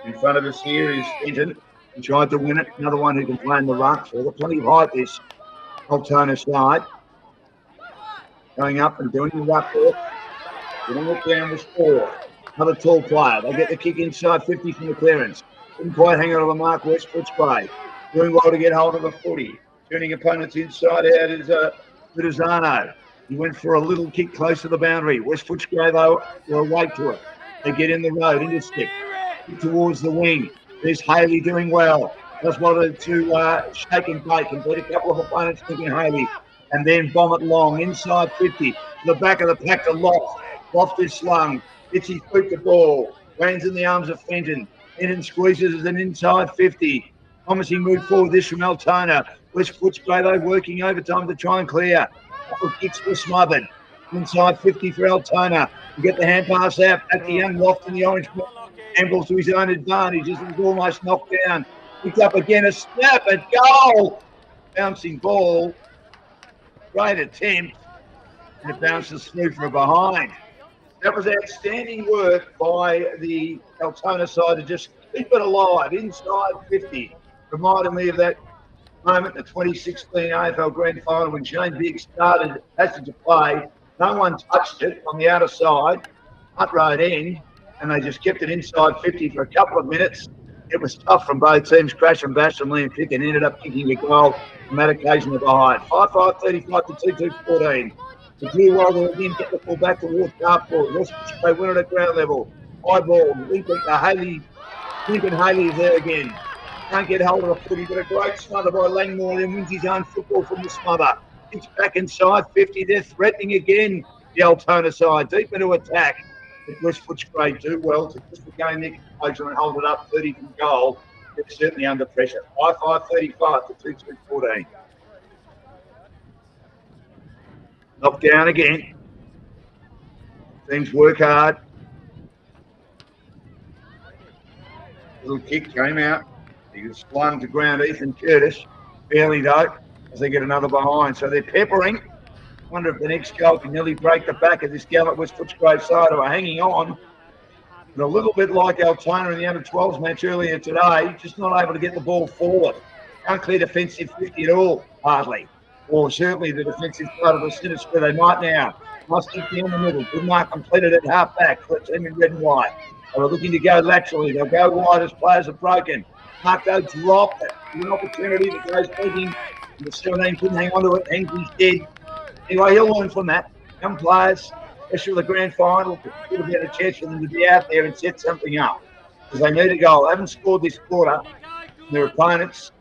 In front of us here is Fenton. He tried to win it. Another one who can play in the ruck. So they've got plenty of height this Altona side. Going up and doing the ruck there. Getting it down with 4. Another tall player. They get the kick inside 50 from the clearance. Couldn't quite hang on to the mark. West Footscray doing well to get hold of the footy. Turning opponents inside out is Vidazano. He went for a little kick close to the boundary. West Footscray, though, were awake to it. They get in the road, intercept, towards the wing. There's Haley doing well. Just wanted to shake and bake and beat a couple of opponents, thinking Haley, and then bomb it long, inside 50, to the back of the pack to Loft. Loft is slung, hits his boot to ball, lands in the arms of Fenton. Fenton squeezes as an inside 50. Promising move forward this from Altona. West Footscray, though, working overtime to try and clear. Couple of kicks were smothered. Inside 50 for Altona. You get the hand pass out. Back to young Loft in the orange. Ambles to his own advantage. He was almost knocked down. Picked up again. A snap at goal. Bouncing ball. Great attempt. And it bounces through from behind. That was outstanding work by the Altona side to just keep it alive. Inside 50. Reminded me of that moment in the 2016 AFL Grand Final when Shane Biggs started passage of play. No one touched it on the outer side, Hutt Road end, and they just kept it inside 50 for a couple of minutes. It was tough from both teams. Crash and Bash and Liam Pick and ended up kicking a goal on that occasion behind. 5-5-35 to 2-2-14. The Blue Warrior again get the ball back towards half-court. West Footscray win it at ground level. High ball. Lincoln Haley is there again. Can't get hold of the footy, but a great smother by Langmore, then wins his own football from the smother. It's back inside 50. They're threatening again, the Altona side. Deep into attack. But West Footscray do well to just regain their composure and hold it up 30 from goal. They're certainly under pressure. 5-5-35 to 2-2-14. Knocked down again. Teams work hard. Little kick came out. He was flung to ground, Ethan Curtis. Barely though, as they get another behind. So they're peppering. Wonder if the next goal can nearly break the back of this gallant West Footscray side who are hanging on. But a little bit like Altona in the under-12s match earlier today, just not able to get the ball forward. Can't clear defensive 50 at all, hardly. Or certainly the defensive part of the centre where they might now. Must keep down the middle. Good mark completed at half-back for a team in red and white. They were looking to go laterally. They'll go wide as players are broken. Marco dropped it. An opportunity that goes beating. The 17 couldn't hang on to it. Hangs his head. Anyway, he'll learn from that. Young players, especially the grand final, could have had a chance for them to be out there and set something up. Because they need a goal. They haven't scored this quarter. Their opponents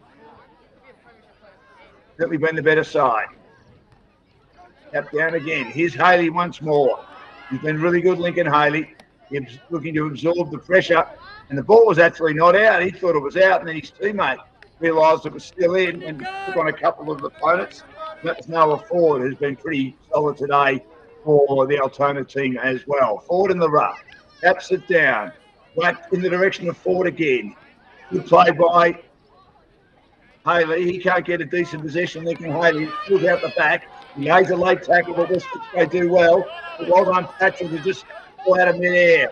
certainly been the better side. Tap down again. Here's Haley once more. He's been really good, Lincoln Haley. He's looking to absorb the pressure. And the ball was actually not out. He thought it was out, and then his teammate realised it was still in and took on a couple of opponents. That's Noah Ford, who's been pretty solid today for the Altona team as well. Ford in the rough. Taps it down. Back in the direction of Ford again. Good play by Haley. He can't get a decent possession. Lincoln Haley pulls out the back. He lays a late tackle, but West Footscray do well. But well done, Patrick, to just pull out of mid-air.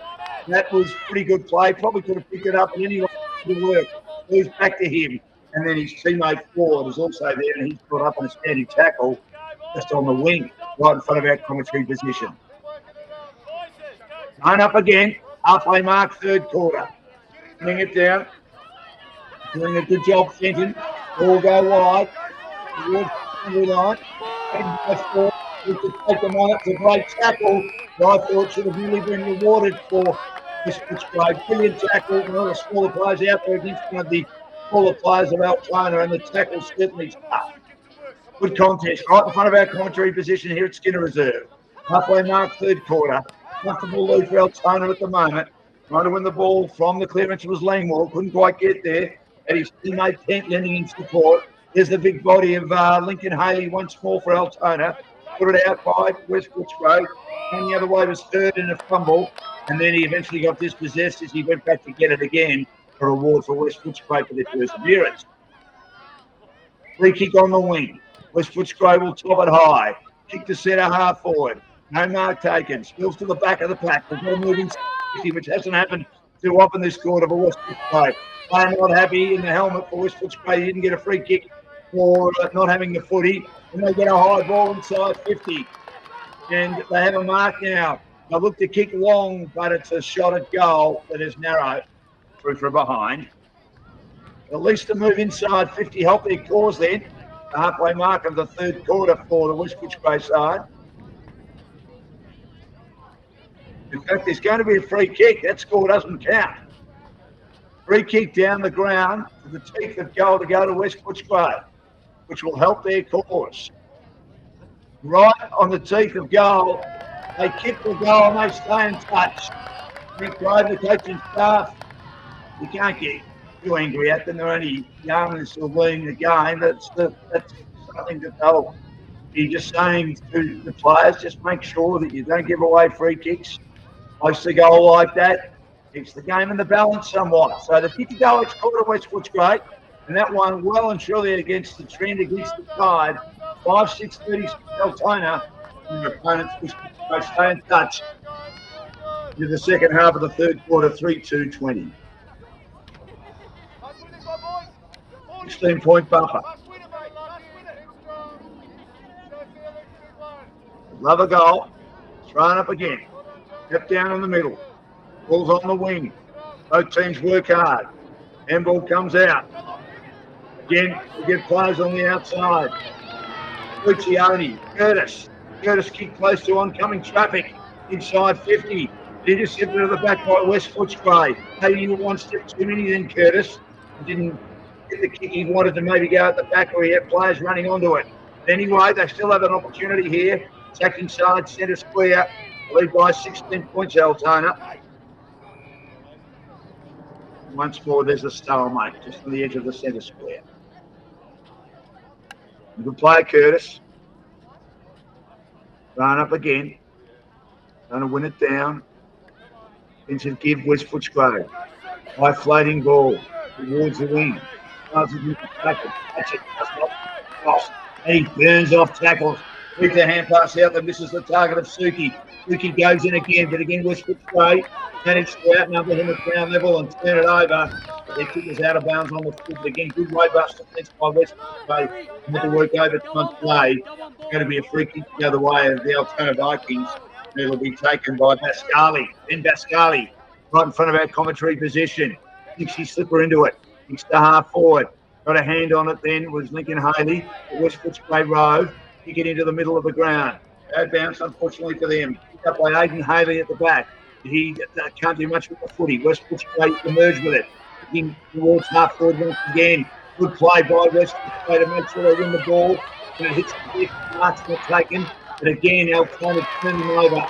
That was pretty good play. Probably could have picked it up, and anyway, good work. Moves back to him. And then his teammate Ford is also there, and he's brought up on a standing tackle. just on the wing, right in front of our commentary position. Line up again, halfway mark, third quarter. Bring it down. Doing a good job, Fenton. Ball go wide. Towards the boundary line. And go forward. We could take them on. It's a great tackle. I thought should have really been rewarded for this Footscray. Brilliant tackle. One of the smaller players out there against one of the smaller players of Altona, and the tackle certainly tough. Good contest. Right in front of our commentary position here at Skinner Reserve. Halfway mark, third quarter. Comfortable lead for Altona at the moment. Trying to win the ball from the clearance was Langwell. Couldn't quite get there. And his teammate Kent lending in support. There's the big body of Lincoln Haley once more for Altona. Put it out by West Footscray. And the other way was third in a fumble. And then he eventually got dispossessed as he went back to get it again. A reward for West Footscray for their perseverance. Free kick on the wing. West Footscray will top it high. Kick to centre half forward. No mark taken. Spills to the back of the pack. There's no moving, which hasn't happened too often this quarter for West Footscray. Player not happy in the helmet for West Footscray. He didn't get a free kick for not having the footy. And they get a high ball inside 50. And they have a mark now. They look to kick long, but it's a shot at goal that is narrow through from behind. At least to move inside 50 help their cause then. The halfway mark of the third quarter for the West Footscray side. In fact, there's going to be a free kick. That score doesn't count. Free kick down the ground to the teeth of goal to go to West Footscray, which will help their cause. Right on the teeth of goal, they kick the goal and they stay in touch. Nick Grove, the coaching staff, you can't get too angry at them. They're only young and still leading the game. That's something that they'll be just saying to the players, just make sure that you don't give away free kicks. Makes the goal like that. Keeps the game in the balance somewhat. So the kick to goal each quarter West Footscray, and that one well and truly against the trend, against the tide. 5-6-30 Altona, and your opponents stay in touch into the second half of the third quarter, 3-2-20. 16-point buffer. Love a goal. Thrown up again. Step down in the middle. Ball's on the wing. Both teams work hard. Handball comes out. Again, we get players on the outside. Lucioni, Curtis. Curtis kick close to oncoming traffic. Inside 50. Intercepted to the back by West Footscray. Maybe one step too many than Curtis. Didn't get the kick he wanted to maybe go at the back, or he had players running onto it. But anyway, they still have an opportunity here. Attack inside centre square. Lead by 16 points, Altona. Once more, there's a stalemate just on the edge of the centre square. Good play, Curtis. Run up again. Trying to win it down. Into give West Footscray. High floating ball towards the wing. That's it. And he burns off tackles. With the hand pass out that misses the target of Suki. Suki goes in again, but again West Footscray managed to outnumber him at ground level and turn it over. Their kick was out of bounds on the foot. But again, good robust defence by West Footscray. Had to work overtime play. It's going to be a free kick the other way of the Altona Vikings. It'll be taken by Bascali. Then Bascali, right in front of our commentary position. Dixie slipper into it. Kicks to half forward. Got a hand on it then was Lincoln Haley. The West Footscray row. Kick it into the middle of the ground. Bad bounce, unfortunately for them. Picked up by Aidan Haley at the back. He can't do much with the footy. West Footscray emerged with it. Kicking towards half forward once again. Good play by West Footscray to make sure they win the ball. And it hits the deck. Mark's not taken. But again, Altona turn them over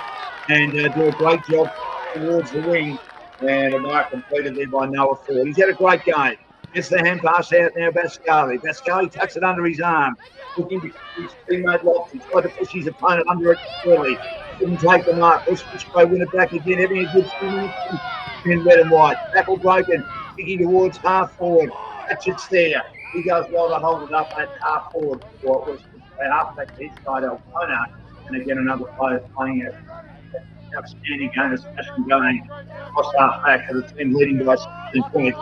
and do a great job towards the wing. And a mark completed there by Noah Ford. He's had a great game. Gets the hand pass out now, Bascali. Bascali tucks it under his arm. Looking to his teammate locked. He's tried to push his opponent under it early. Couldn't take the mark. West Footscray win it back again. Having a good 2 minutes in red and white. Tackle broken. Kicking towards half forward. Hatchet's there. He goes well to hold it up at half forward. For West Footscray. Half back to his side, Altona. And again, another player playing it. Outstanding game of smash going. Cross half back to the team leading by 16 points.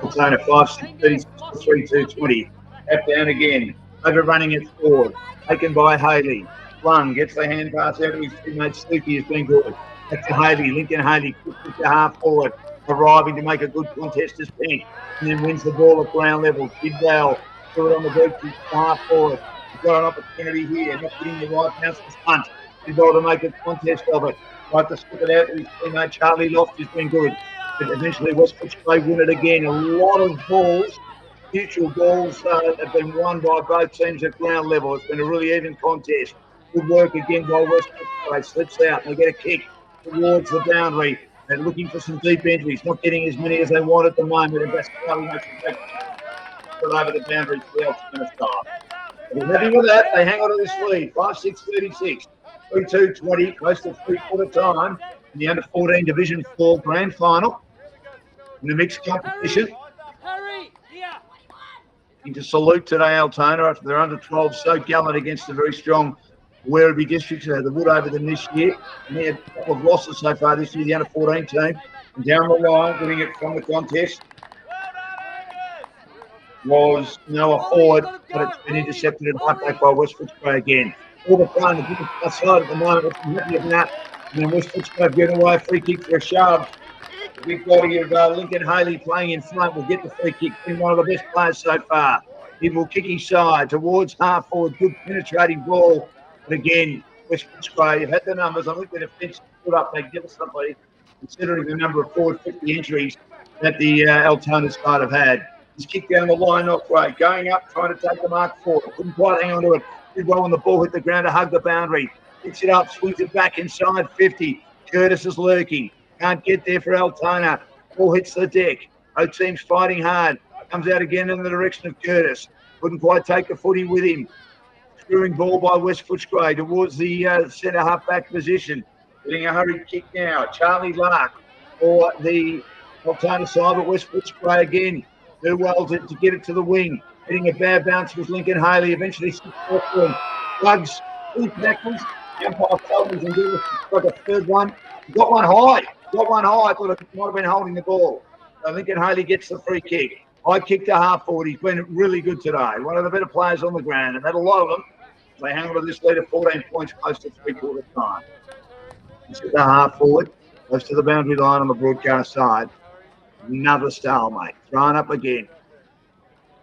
Altona 5-6-30, 3-2-20. Tap down again. overrunning it forward. Taken by Haley. Flung, gets the hand pass out to his teammate Stokey, has been good. Back to Haley, Lincoln Haley, quick to half forward, arriving to make a good contest as Pink, and then wins the ball at ground level. Kidwell, threw it on the beach, half forward. He's got an opportunity here, not getting the right bounce to front. Kidwell to make a contest of it. Tried to slip it out to his teammate Charlie Loft, has been good. But eventually West Footscray win it again. A lot of balls. Mutual balls have been won by both teams at ground level. It's been a really even contest. Good work again by West Footscray. Slips out and they get a kick towards the boundary. They're looking for some deep entries, not getting as many as they want at the moment. And Bascali makes a put over the boundary for the Altona side. They're happy with that. They hang on to this lead. 5-6-36. 3-2-20, close to three-quarter time in the under-14 Division 4 Grand Final in the mixed competition. To salute today Altona after they're under 12 so gallant against the very strong Werribee districts. They had the wood over them this year, and they had a couple of losses so far this year, the under 14 team. And down the line, winning it from the contest was Noah Ford, but it's been intercepted and high back by West Footscray again. All the playing the good outside at the moment, which I'm happy with that. And then West Footscray giving away a free kick for a shove. The big body of Lincoln Haley playing in front will get the free kick. Been one of the best players so far. He will kick his side towards half forward. Good penetrating ball. But again, West Footscray have had the numbers. I think the defence put up magnificently, considering the number of forward 50 entries that the Altona side have had. He's kicked down the line, not great. Going up, trying to take the mark forward. Couldn't quite hang on to it. Did well on the ball, hit the ground to hug the boundary. Picks it up, swings it back inside 50. Curtis is lurking. Can't get there for Altona. Ball hits the deck. Both teams fighting hard. Comes out again in the direction of Curtis. Couldn't quite take the footy with him. Screwing ball by West Footscray towards the centre half-back position. Getting a hurried kick now. Charlie Lark for the Altona side, but West Footscray again. Do well to get it to the wing. Hitting a bad bounce was Lincoln Haley. Eventually sits off him. Plugs, two tackles. Umpire Coleman's and do like a third one. Got one high. I thought it might have been holding the ball. So Lincoln Haley gets the free kick. High kick to half forward. He's been really good today. One of the better players on the ground, and had a lot of them. They hang on to this lead of 14 points close to three-quarter time. He's at the half forward, close to the boundary line on the broadcast side. Another stalemate. Thrown up again.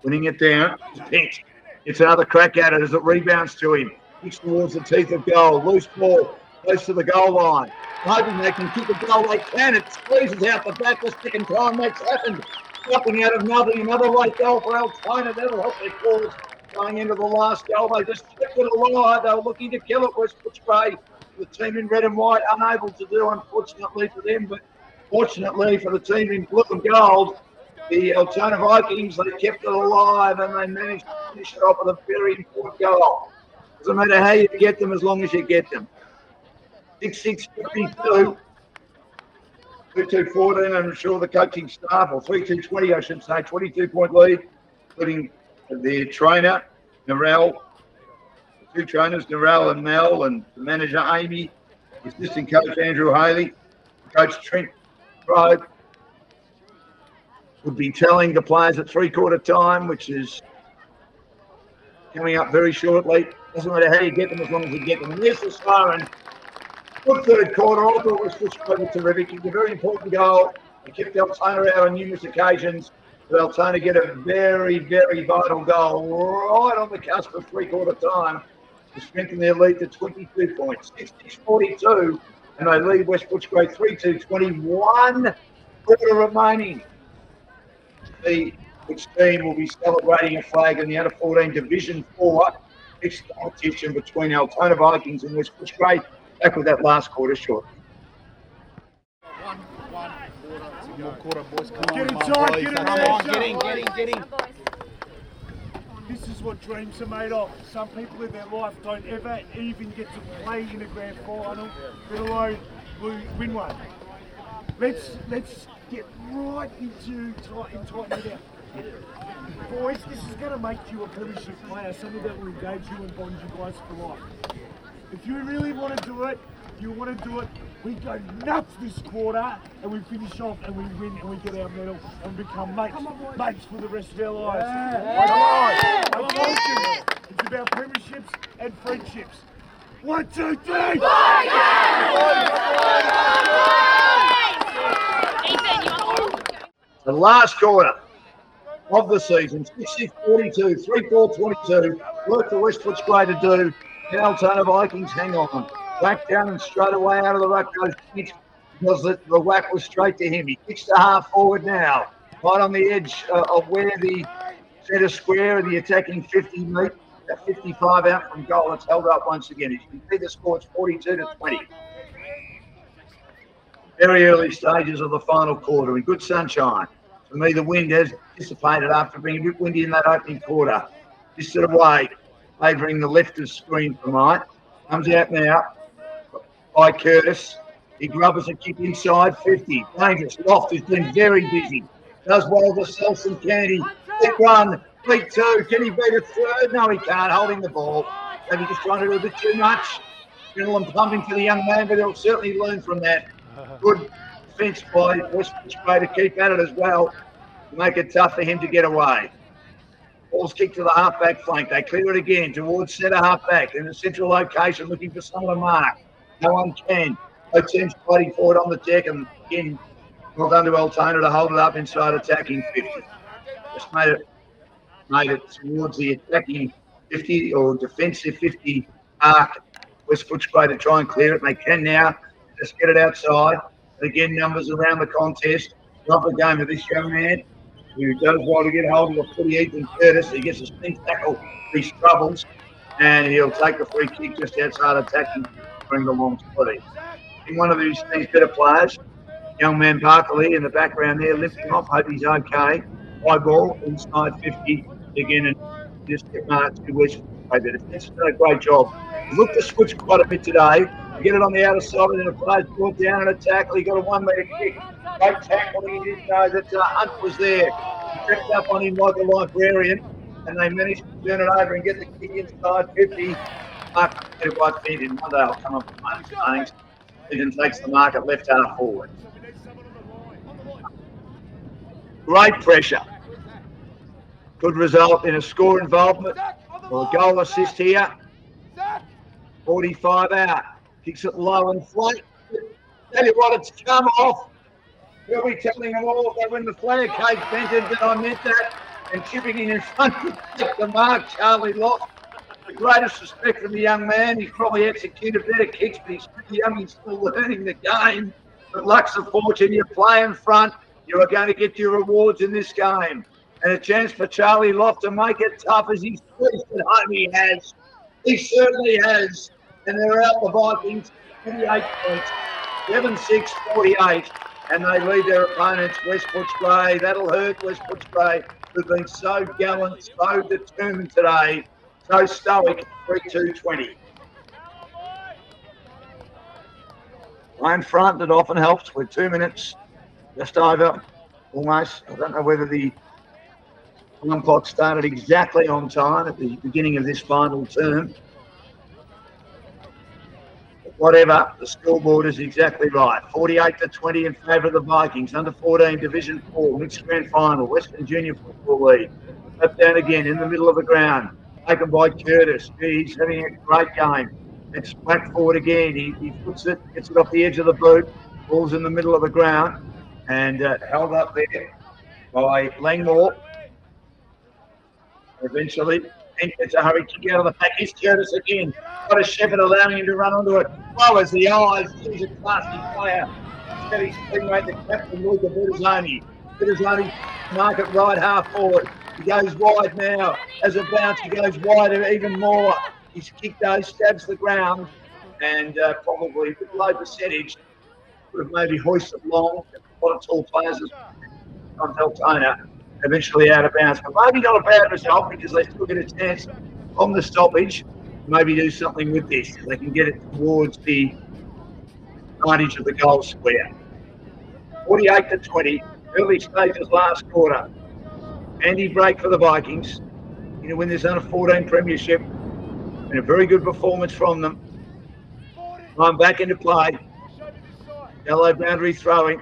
Winning it down. Pinked. It's another crack at it as it rebounds to him. Kicks towards the teeth of goal. Loose ball. Close to the goal line. Hoping they can kick a goal. They can. It squeezes out the back. The second time makes happen. Dropping out of nothing. Another late goal for Altona. That'll help their cause going into the last goal. They just kept it alive. They were looking to kill it. West Footscray, the team in red and white, unable to do, unfortunately for them, but fortunately for the team in blue and gold, the Altona Vikings, they kept it alive and they managed to finish it off with a very important goal. Doesn't matter how you get them as long as you get them. 6-6-52. 2-2-14, I'm sure the coaching staff, or 3-2-20, I should say, 22-point lead, including the trainer, Narelle, the two trainers, Narelle and Mel, and the manager, Amy, the assistant coach, Andrew Haley, coach Trent Rowe, would be telling the players at three-quarter time, which is coming up very shortly. Doesn't matter how you get them as long as you get them. And there's the siren. Good third quarter. I thought was Footscray terrific. It's a very important goal. They kept Altona out on numerous occasions. But Altona get a very, very vital goal right on the cusp of three-quarter time to strengthen their lead to 22 points. 6-6-42, and they lead West Footscray 3-2-20. 1 quarter remaining. Which team will be celebrating a flag in the under-14 Division 4 mixed competition between Altona Vikings and West Footscray. Back with that last quarter shortly. One quarter, boys. Come Get on, inside, boys. get That's in it. there. Get in. This is what dreams are made of. Some people in their life don't ever even get to play in a grand final, let alone win one. Let's get right into tightening it out. Boys, this is going to make you a premiership player. Something that will engage you and bond you guys for life. If you really want to do it, we go nuts this quarter and we finish off and we win and we get our medal and become mates for the rest of our lives. I told you, and friendships. 1, 2, 3! The last quarter of the season, 66-42, 3-4-22. Work for West Footscray to do. The Altona Vikings hang on. Whack down and straight away out of the ruck goes Kent because the whack was straight to him. He kicks the half forward now, right on the edge of where the centre square of the attacking 50 meet. 55 out from goal. It's held up once again. As you can see, the score is 42-20. Very early stages of the final quarter in good sunshine. For me, the wind has dissipated after being a bit windy in that opening quarter. Disted away, favouring the left of screen for Mike. Comes out now by Curtis. He grubbers a kick inside 50. Dangerous. Loft has been very busy. Does well to sell some candy. Big one, big two. Can he beat a third? No, he can't. Holding the ball. Maybe just trying to do a bit too much. Adrenaline pumping for the young man, but he'll certainly learn from that. Good defence by West Footscray to keep at it as well, to make it tough for him to get away. Ball's kicked to the half-back flank. They clear it again towards centre half-back in the central location, looking for someone to mark. No one can. Both teams fighting for it on the deck, and again, well done to Altona to hold it up inside attacking 50. Just made it towards the attacking 50 or defensive 50 arc. West Footscray to try and clear it. They can now just get it outside. Again, numbers around the contest. Love the game of this young man who does well to get hold of the footy. Ethan Curtis. He gets a spin tackle. He struggles, and he'll take the free kick just outside attacking, bring the long play. In one of these better players, young man Barkley in the background there, lifting off. Hope he's okay. High ball inside 50 again, and just get marked to West Footscray. It's done a great job. Look to switch quite a bit today. Get it on the outer side, and then a player's brought down and a tackle. He got a 1 metre kick. Great tackling. He didn't know that Hunt was there. He crept up on him like a librarian, and they managed to turn it over and get the kick inside 50. Mark get it right feet in. One day I'll come up with my things. Then takes the mark at left half forward. Great pressure. Good result in a score involvement or a goal assist here. 45 out. Kicks it low and flat. Tell you what, it's come off. We'll be telling them all that when the player Kate vented that I meant that, and chipping in front of the mark, Charlie Loft. The greatest respect from the young man. He's probably executed better kicks, but he's pretty young. He's still learning the game. But luck's of fortune, you play in front, you are going to get your rewards in this game. And a chance for Charlie Loft to make it tough as he's pleased at home he has. He certainly has. And they're out the Vikings, 28 points, 7-6, 48. And they lead their opponents, West Footscray. That'll hurt West Footscray, who've been so gallant, so determined today, so stoic, 3-2-20. Line front, that often helps with 2 minutes, just over, almost. I don't know whether the time clock started exactly on time at the beginning of this final term. Whatever, the scoreboard is exactly right. 48-20 in favour of the Vikings. Under 14 Division 4 mixed grand final, Western Junior Football League. Up down again in the middle of the ground. Taken by Curtis. He's having a great game. It's back forward again. He puts it, gets it off the edge of the boot. Ball's in the middle of the ground and held up there by Langmore. Eventually, it's a hurry kick out of the pack. Here's Curtis again. Got a Shepherd allowing him to run onto it. Well as the eyes. He's a classy player. He's got his teammate, the captain, Luca Bertazzoni. Bertazzoni mark it right half forward. He goes wide now. As a bounce, he goes wider even more. His kick though stabs the ground and probably with low percentage would have maybe hoisted long. A lot of tall players on Altona. Eventually out of bounds, but maybe not a bad result because they still get a chance on the stoppage. Maybe do something with this. They can get it towards the advantage of the goal square. 48-20, early stages last quarter. Andy break for the Vikings. You know, win this under 14 premiership and a very good performance from them. I'm back into play. Yellow boundary throwing,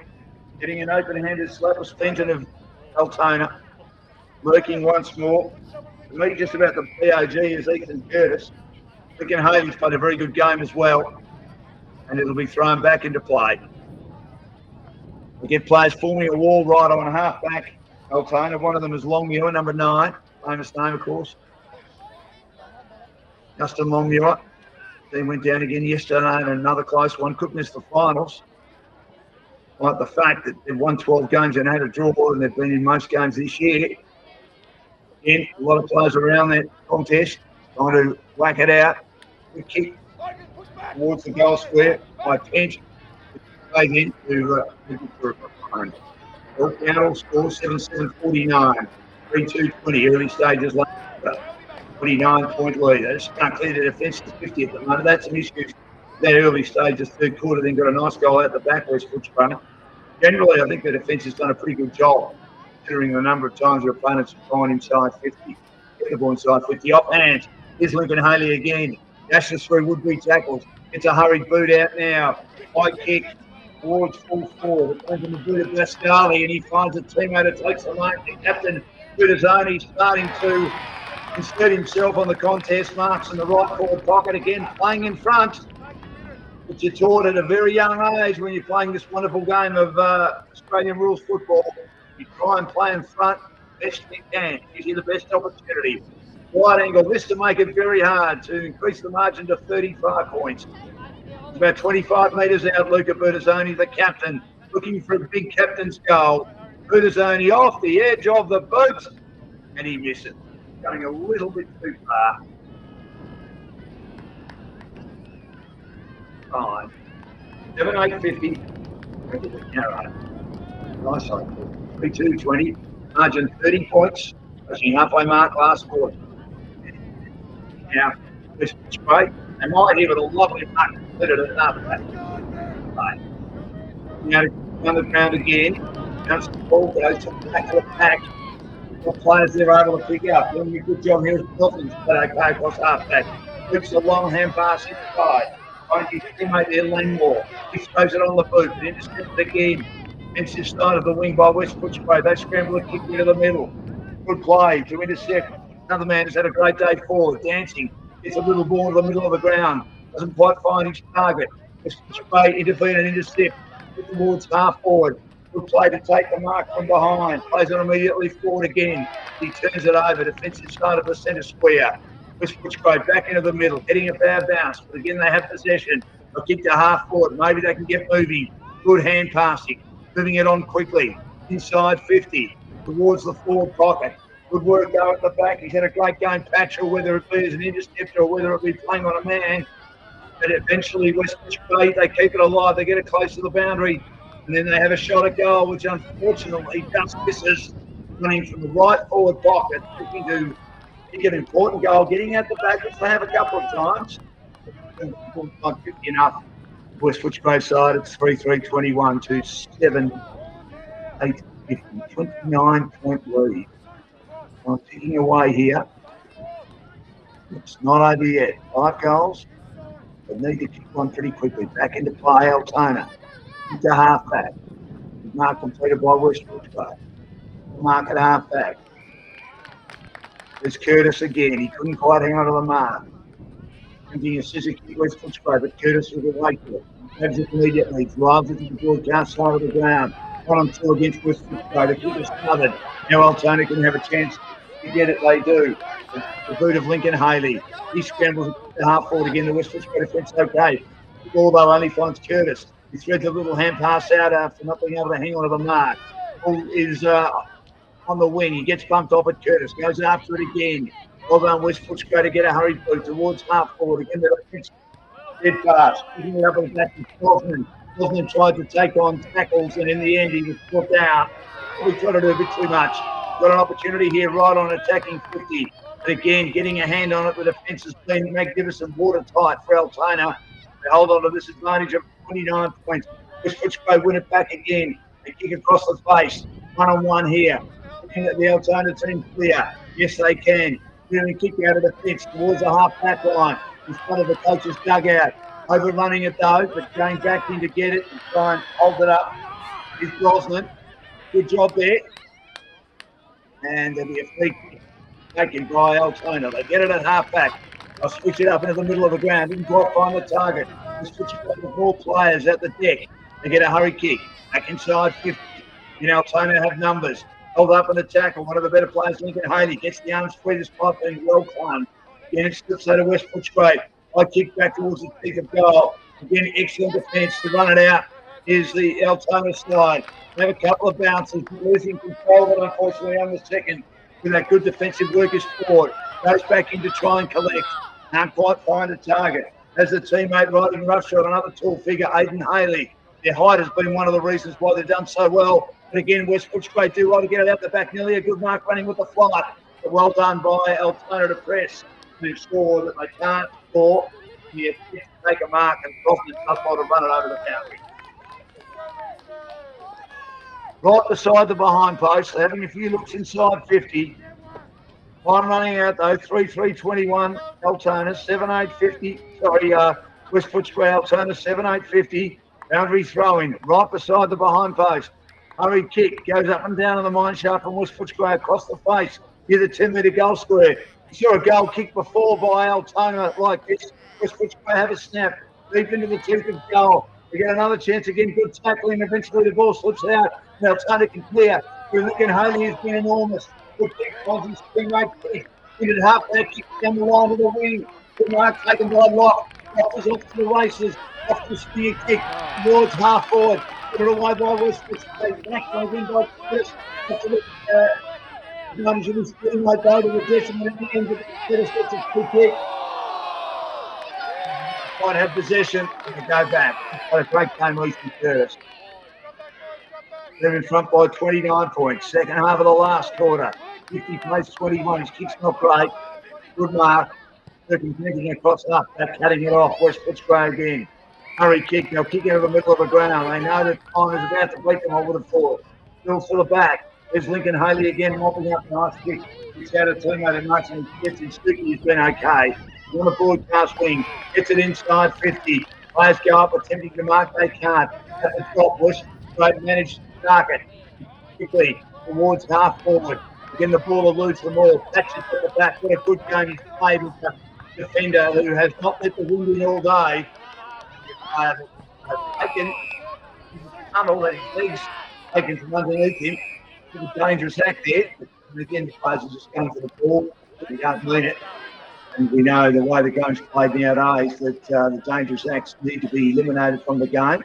getting an open-handed slap of Fenton of Altona, lurking once more. For me, just about the POG is Ethan Curtis. Lincoln Haley's played a very good game as well, and it'll be thrown back into play. We get players forming a wall right on half-back. Altona, one of them is Longmuir, number 9, famous name, of course. Justin Longmuir. He went down again yesterday in another close one. Couldn't miss the finals. Like the fact that they've won 12 games and had a draw, and they've been in most games this year. Again, a lot of players around that contest trying to whack it out. Good kick towards the goal square by Pinch. Plays in to Down score 7-7-49. 3-2-20 early stages later. 29-point lead. They just can't clear the defence to 50 at the moment. That's an issue. That early stage, the third quarter, then got a nice goal out the back, West Footscray. Generally, I think the defence has done a pretty good job, considering the number of times their opponents have gone inside 50. Get the ball inside 50. Off hands. Here's Lincoln Haley again. Dashes through would-be tackles. It's a hurried boot out now. High kick towards full forward. It comes in the boot of Pascali, and he finds a teammate that takes the mark. The captain, Budazzoni, starting to insert himself on the contest marks in the right forward pocket again, playing in front. Which you're taught at a very young age when you're playing this wonderful game of Australian rules football. You try and play in front best you can. Gives you the best opportunity. Wide angle, this to make it very hard to increase the margin to 35 points. It's about 25 metres out, Luca Budazzoni, the captain, looking for a big captain's goal. Budazzoni off the edge of the boot, and he misses. Going a little bit too far. Fine. 7-8-50. Nice shot. 3-2-20. Margin 30 points. Pushing halfway mark last quarter. Now, this is great. They might here with a lovely mark completed at another back. Right. Now, on the ground again. Bounce the ball, goes to the back of the pack. What players they're able to pick up. Doing a good job here with Pilkins, but okay across half back. Flips a long hand pass inside. Finds his teammate there, Langmore. He throws it on the boot, but intercepted again. Defensive side of the wing by West Footscray. They scramble a kick into the middle. Good play to intercept. Another man has had a great day forward, dancing. Gets a little ball to the middle of the ground. Doesn't quite find his target. West Footscray intervene and intercept. Towards half forward. Good play to take the mark from behind. Plays it immediately forward again. He turns it over. Defensive side of the centre square. West Footscray back into the middle, heading a bad bounce. But again, they have possession. They'll kick to half forward. Maybe they can get moving. Good hand passing. Moving it on quickly. Inside 50. Towards the forward pocket. Good work though at the back. He's had a great game, Patchell, whether it be as an interceptor or whether it be playing on a man. But eventually, West Footscray, they keep it alive. They get it close to the boundary. And then they have a shot at goal, which unfortunately just misses. Running from the right forward pocket, looking to kick an important goal, getting out the back, which they have a couple of times. Not 50 enough. West Footscray side, it's 3-3-21 to 7-8-50. 29-point lead. I'm ticking away here. It's not over yet. 5 goals. They need to kick one pretty quickly. Back into play, Altona. Into half-back. Mark completed by West Footscray. Mark at half-back. There's Curtis again. He couldn't quite hang on to the mark. Thinking a scissor kick West Footscray, but Curtis was away to it. Grabs it immediately. Drives it to the broadcast side of the ground. 1-on-2 against West Footscray. The kick is covered. Now Altona can have a chance to get it. They do. The boot of Lincoln Haley. He scrambles to half forward again. The West Footscray defence okay. The ball though only finds Curtis. He threads a little hand pass out after not being able to hang on to the mark. Ball is on the wing. He gets bumped off at Curtis. Goes after it again. Well done, West Footscray to get a hurried boot towards half forward. Again, the defence dead fast. Picking it up at the back of Kaufman. Kaufman tried to take on tackles, and in the end, he was put down. We tried to do a bit too much. Got an opportunity here right on attacking 50. But again, getting a hand on it, the defence has been magnificent, watertight for Altona. They hold on to this advantage of 29 points. West Footscray win it back again. They kick across the face. 1-on-1 here. Looking at the Altona team clear. Yes, they can. Clearing kick out of the fence towards the half-back line. In front of the coach's dugout. Overrunning it though, but going back in to get it and try and hold it up is Brosnan. Good job there. And there'll be a free kick taken by Altona. They get it at half-back. I'll switch it up into the middle of the ground. Didn't quite find the target. We'll switch it up with more players at the deck. They get a hurry kick. Back inside 50. You know, Altona have numbers. Held up in the tackle. One of the better players, Lincoln Haley, gets the arms free. This pipe being well timed. Again, it slips out of West Footscray. I kick back towards the peak of goal. Again, excellent defence to run it out. Is the Altona side. They have a couple of bounces, losing control, but unfortunately on the second, with that good defensive work is forward. Goes back in to try and collect. Can't quite find a target. As the teammate riding roughshod, another tall figure, Aidan Haley. Their height has been one of the reasons why they've done so well. But again, West Footscray do well to get it out the back. Nearly a good mark running with the flight. But well done by Altona to press to ensure that they can't score. You take a mark and Crofton does well to run it over the boundary. Right beside the behind post, having a few looks inside 50. Time running out though, 3-3-21, Altona, 7-8-50. Sorry, West Footscray, Altona, 7-8-50. Boundary throwing, right beside the behind post. Hurry kick, goes up and down on the mine shaft from West Footscray across the face. Near the 10-metre goal square. You saw a goal kick before by Altona like this. West Footscray have a snap, deep into the teeth of goal. They get another chance again, good tackling. Eventually the ball slips out. And Altona can clear. Lincoln Haley has been enormous. Good kick, Fonzie's teammate kick. Into the halfback kick down the line of the wing. Good mark taken by Locke. Locke is off to the races. Off the spear kick towards half forward. Put it away by West Footscray. Back by win by Chris. Numbers of his teammate go to the decimal at the end of the Curtis gets a free kick. Might have possession and go back. What a great game, Easton Curtis. They're in front by 29 points. Second half of the last quarter. 50 plays 21. His kick's not great. Good mark. Thinking across up. They're cutting it off. West Footscray again. Hurry kick. They'll kick into the middle of the ground. They know that time is about to beat them. I would have thought. Still to the back. There's Lincoln Haley again mopping up. Nice kick. He's out of teammate and nice and gets it. Sticky. He's been okay. On the broadcast wing. Gets it inside 50. Players go up attempting to mark. They can't. At the top. West Footscray managed to target quickly towards half forward. Again, the ball eludes them all. Patches at the back. What a good game he's played with the defender who has not let the wind in all day. Taken his tunnel and his legs taken from underneath him. It's a dangerous act there. And again, the players are just going for the ball. They don't mean it. And we know the way the game's played nowadays that the dangerous acts need to be eliminated from the game.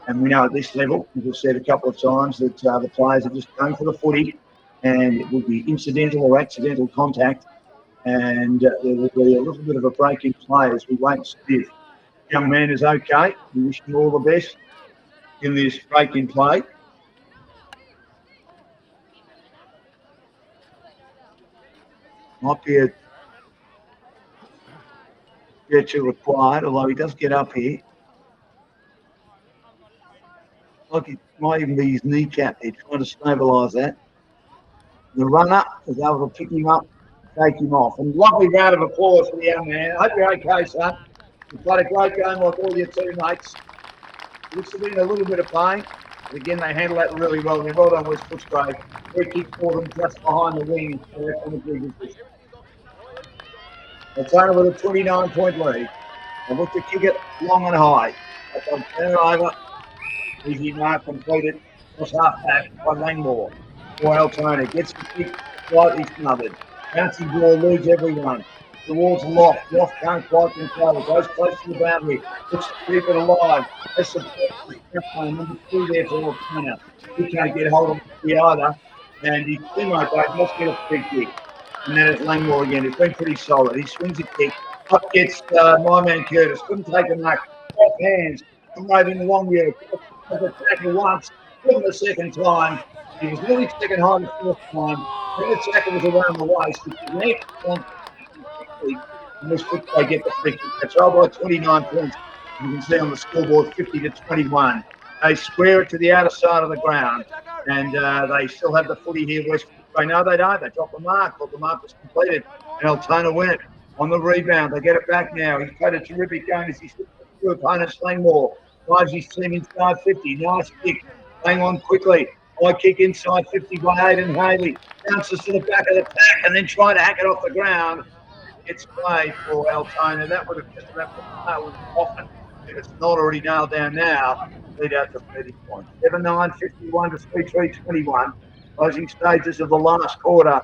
And we know at this level, as we've said a couple of times, that the players are just going for the footy and it will be incidental or accidental contact. And there will be a little bit of a break in play as we wait and see if the young man is okay. We wish him all the best in this break in play. Might be a stretcher required, although he does get up here. Like it might even be his kneecap. They're trying to stabilise that. The runner is able to pick him up, take him off. And lovely round of applause for the young man. I hope you're okay, son. You've played a great game like all your teammates. Looks to be in a little bit of pain. But again, they handle that really well. Well done, West Footscray. Free kick for them just behind the wing. Altona with a 29-point lead. They look to kick it long and high. They'll turn it over. Easy mark completed. Cross half back by Langmore. Boy, Altona gets the kick slightly smothered. Bouncing ball leads everyone. Towards Loft. Loft can't quite control it. Goes close to the boundary. Looks to keep it alive. Has support number 2 there for Altona. He can't get hold of it either. And his teammate must get a free kick. And then it's Langmore again. It's been pretty solid. He swings a kick. Up gets my man Curtis. Couldn't take a mark. Off hands. I'm raving the long year. The tackle once. Couldn't the second time. He was nearly second high the fourth time. Then the tackle was around the waist. And this foot they get the free kick. They trail by 29 points. You can see on the scoreboard 50-21. They square it to the outer side of the ground. And they still have the footy here. West Footscray. No, they don't. They drop the mark. But the mark was completed. And Altona win it on the rebound. They get it back now. He's played a terrific game as he slips through opponents. Langmore drives his team inside 50. Nice kick. Hang on quickly. High kick inside 50 by Aidan Haley. Bounces to the back of the pack and then trying to hack it off the ground. gets played for Altona. That would have just about put the nail in the coffin. If it's not already nailed down now, lead out to 30 points. 7-9, 51 to 3-3, 21. Closing stages of the last quarter.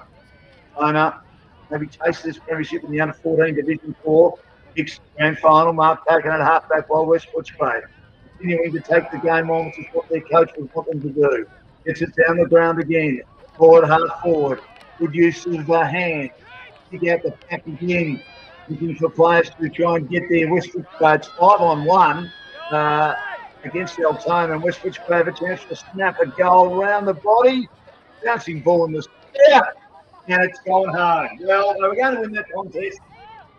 Altona maybe taste this premiership in the under-14 Division 4 mixed grand final. Mark taken at halfback while West Footscray continuing to take the game on, which is what their coach would want them to do. Gets it down the ground again. Forward, half forward. Good use of the hand. Kick out the pack again. Looking for players to try and get there. West Footscray, it's 5-on-1 against Altona. And West Footscray have a chance to snap a goal round the body. Bouncing ball in the step. And it's going home. Well, they were going to win that contest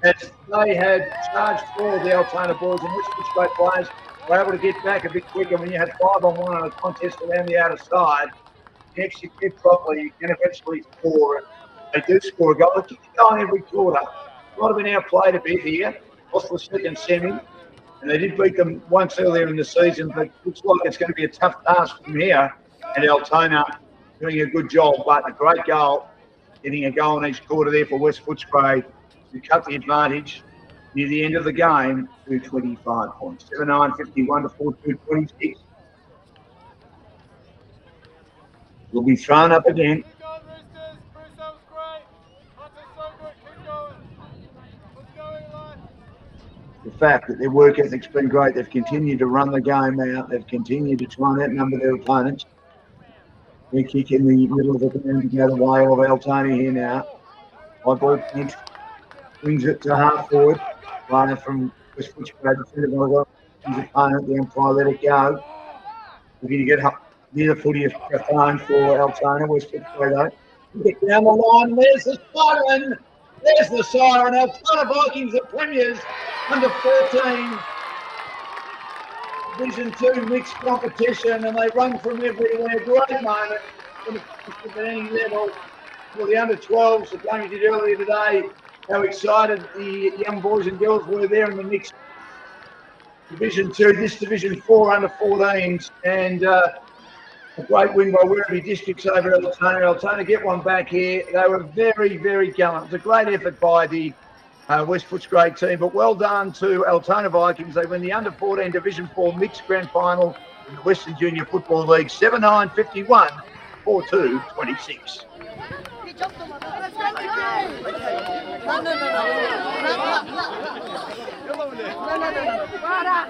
as they had charged forward the Altona boys, and West Footscray players were able to get back a bit quicker. When you had 5-on-1 on a contest around the outer side, you execute properly, you can eventually score. And they do score a goal. They keep going every quarter. Might have been outplayed a bit here. Lost the second semi, and they did beat them once earlier in the season, but it looks like it's going to be a tough task from here. And Altona doing a good job, but a great goal. Getting a goal in each quarter there for West Footscray to cut the advantage near the end of the game to 25 points. 7-9, 51 to 4-2, 26. Will be thrown up again. The fact that their work ethic's been great, they've continued to run the game out, they've continued to try and outnumber their opponents. They kick in the middle of the ground to go the way of Altona here now. High ball pinch. Brings it to half forward. Runner from West Footscray, defended by his opponent. The umpire let it go. Looking to get up near the footy of Rathone for Altona. West Footscray though. Get down the line. There's the siren. There's the siren. Altona Vikings are premiers under 14. Division 2 mixed competition, and they run from everywhere. Great moment at any level. For the under-12s, the game we did earlier today, how excited the young boys and girls were there in the mixed Division 2, this Division 4 under-14s, and a great win by Werribee Districts over Altona. Altona get one back here. They were very, very gallant. It was a great effort by the West Footscray team, but well done to Altona Vikings. They win the under-14 Division 4 mixed grand final in the Western Junior Football League, 7-9, 51, 4-2, 26.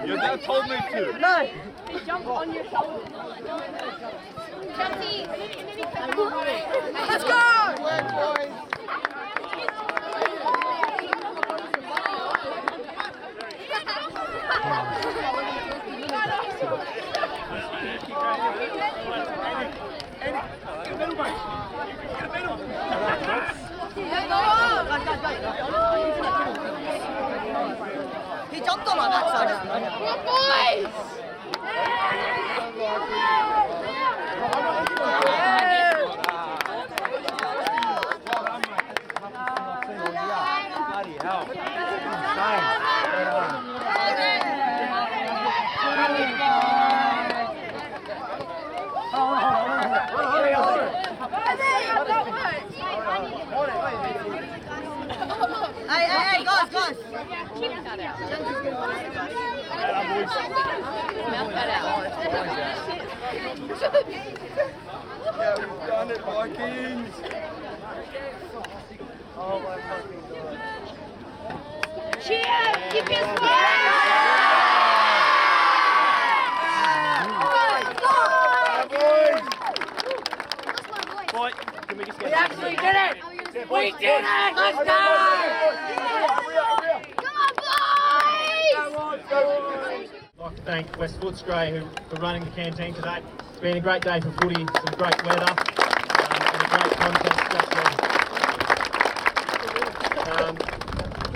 Your dad told me to. No. Jump on your shoulder. Let's go! He jumped on my backside. Boys! Bloody hell. Hey, guys. Mouth that out. Yeah, we've done it, Vikings. Oh my fucking God. Cheers! Keep your smile! Boy, can we just get Actually did it! We did it! Let's go! Come on, boys! I'd like to thank West Footscray for running the canteen today. It's been a great day for footy, some great weather, and a great contest.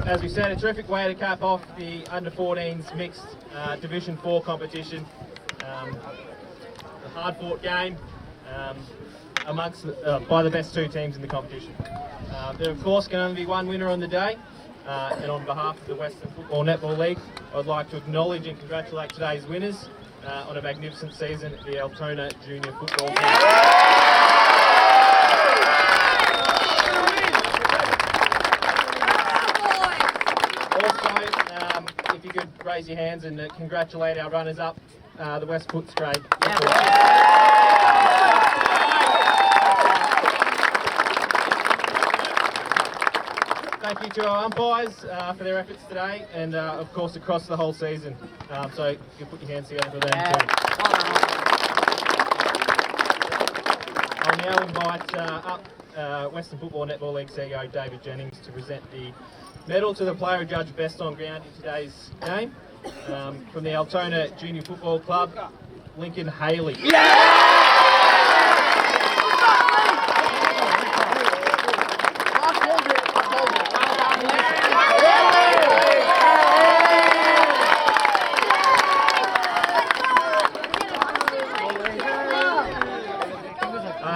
As we said, a terrific way to cap off the under-14s mixed Division 4 competition. A hard-fought game amongst by the best two teams in the competition. There, of course, can only be one winner on the day. And on behalf of the Western Football Netball League, I'd like to acknowledge and congratulate today's winners on a magnificent season, the Altona Junior Football Team. So, if you could raise your hands and congratulate our runners-up, the West Footscray. Thank you to our umpires for their efforts today, and of course across the whole season. So you can put your hands together for them too. I'll now invite up Western Football Netball League CEO David Jennings to present the medal to the player who judged best on ground in today's game. From the Altona Junior Football Club, Lincoln Haley.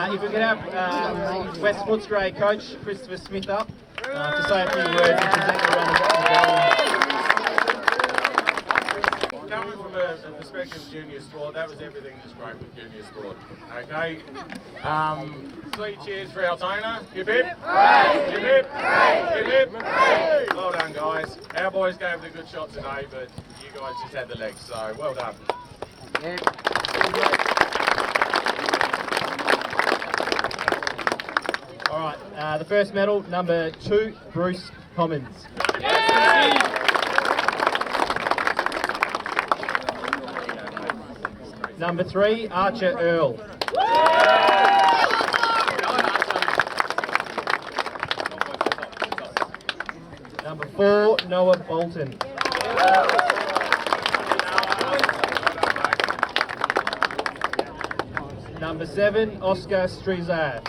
If we could have West Footscray coach Christopher Smith up to say a few words and present the runners-up. Coming from a perspective of junior sport, that was everything that's great with junior sport. Okay, 3 cheers for Altona. Hip hip. Hip hip. Hip hip. Well done, guys. Our boys gave it a good shot today, but you guys just had the legs, so well done. All right, the first medal, number 2, Bruce Commons. Number 3, Archer Earl. Number 4, Noah Bolton. Number 7, Oscar Strizar.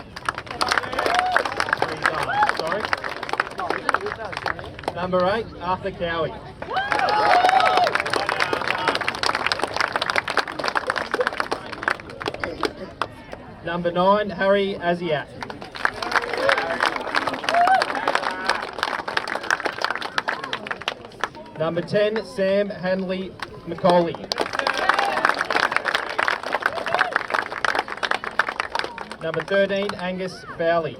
Sorry. Number 8, Arthur Cowie. Number 9, Harry Aziat. Number 10, Sam Hanley McCauley. Number 13, Angus Fowley.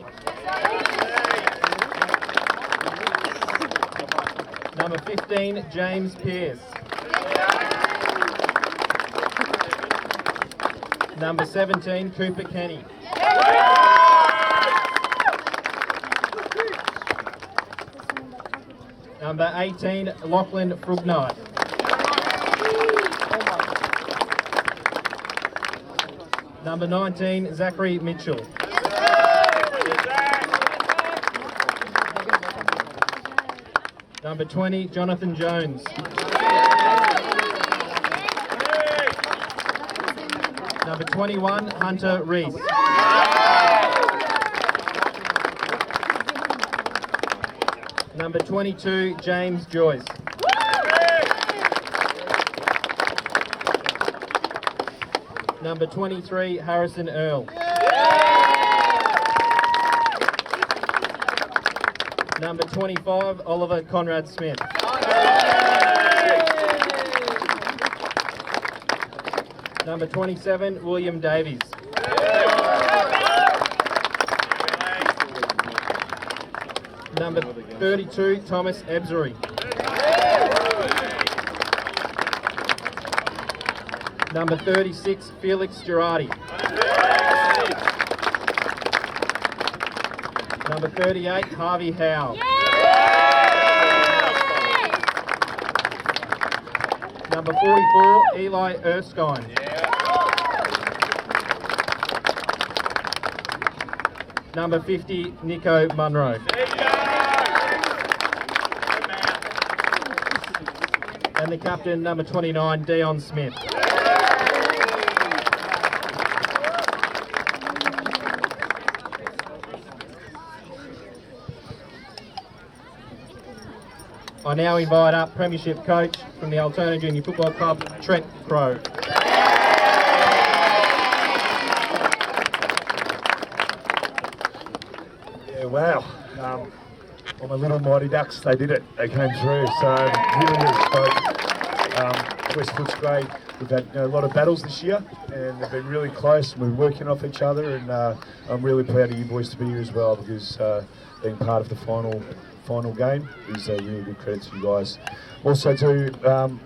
Number 15, James Pearce. Number 17, Cooper Kenny. Number 18, Lachlan Frugnight. Number 19, Zachary Mitchell. Number 20, Jonathan Jones. Number 21, Hunter Reese. Number 22, James Joyce. Number 23, Harrison Earl. Number 25, Oliver Conrad Smith. Number 27, William Davies. Number 32, Thomas Ebsery. Number 36, Felix Girardi. Number 38, Harvey Howe. Number 44, Eli Erskine. Number 50, Nico Munro. And the captain, number 29, Dion Smith. I now invite up Premiership coach from the Altona Junior Football Club, Trent Crowe. Yeah, wow. All my little mighty ducks, they did it. They came through. So really West Footscray, we've had a lot of battles this year and they've been really close. We're working off each other and I'm really proud of you boys to be here as well because being part of the final final game is a really good credit to you guys. Also to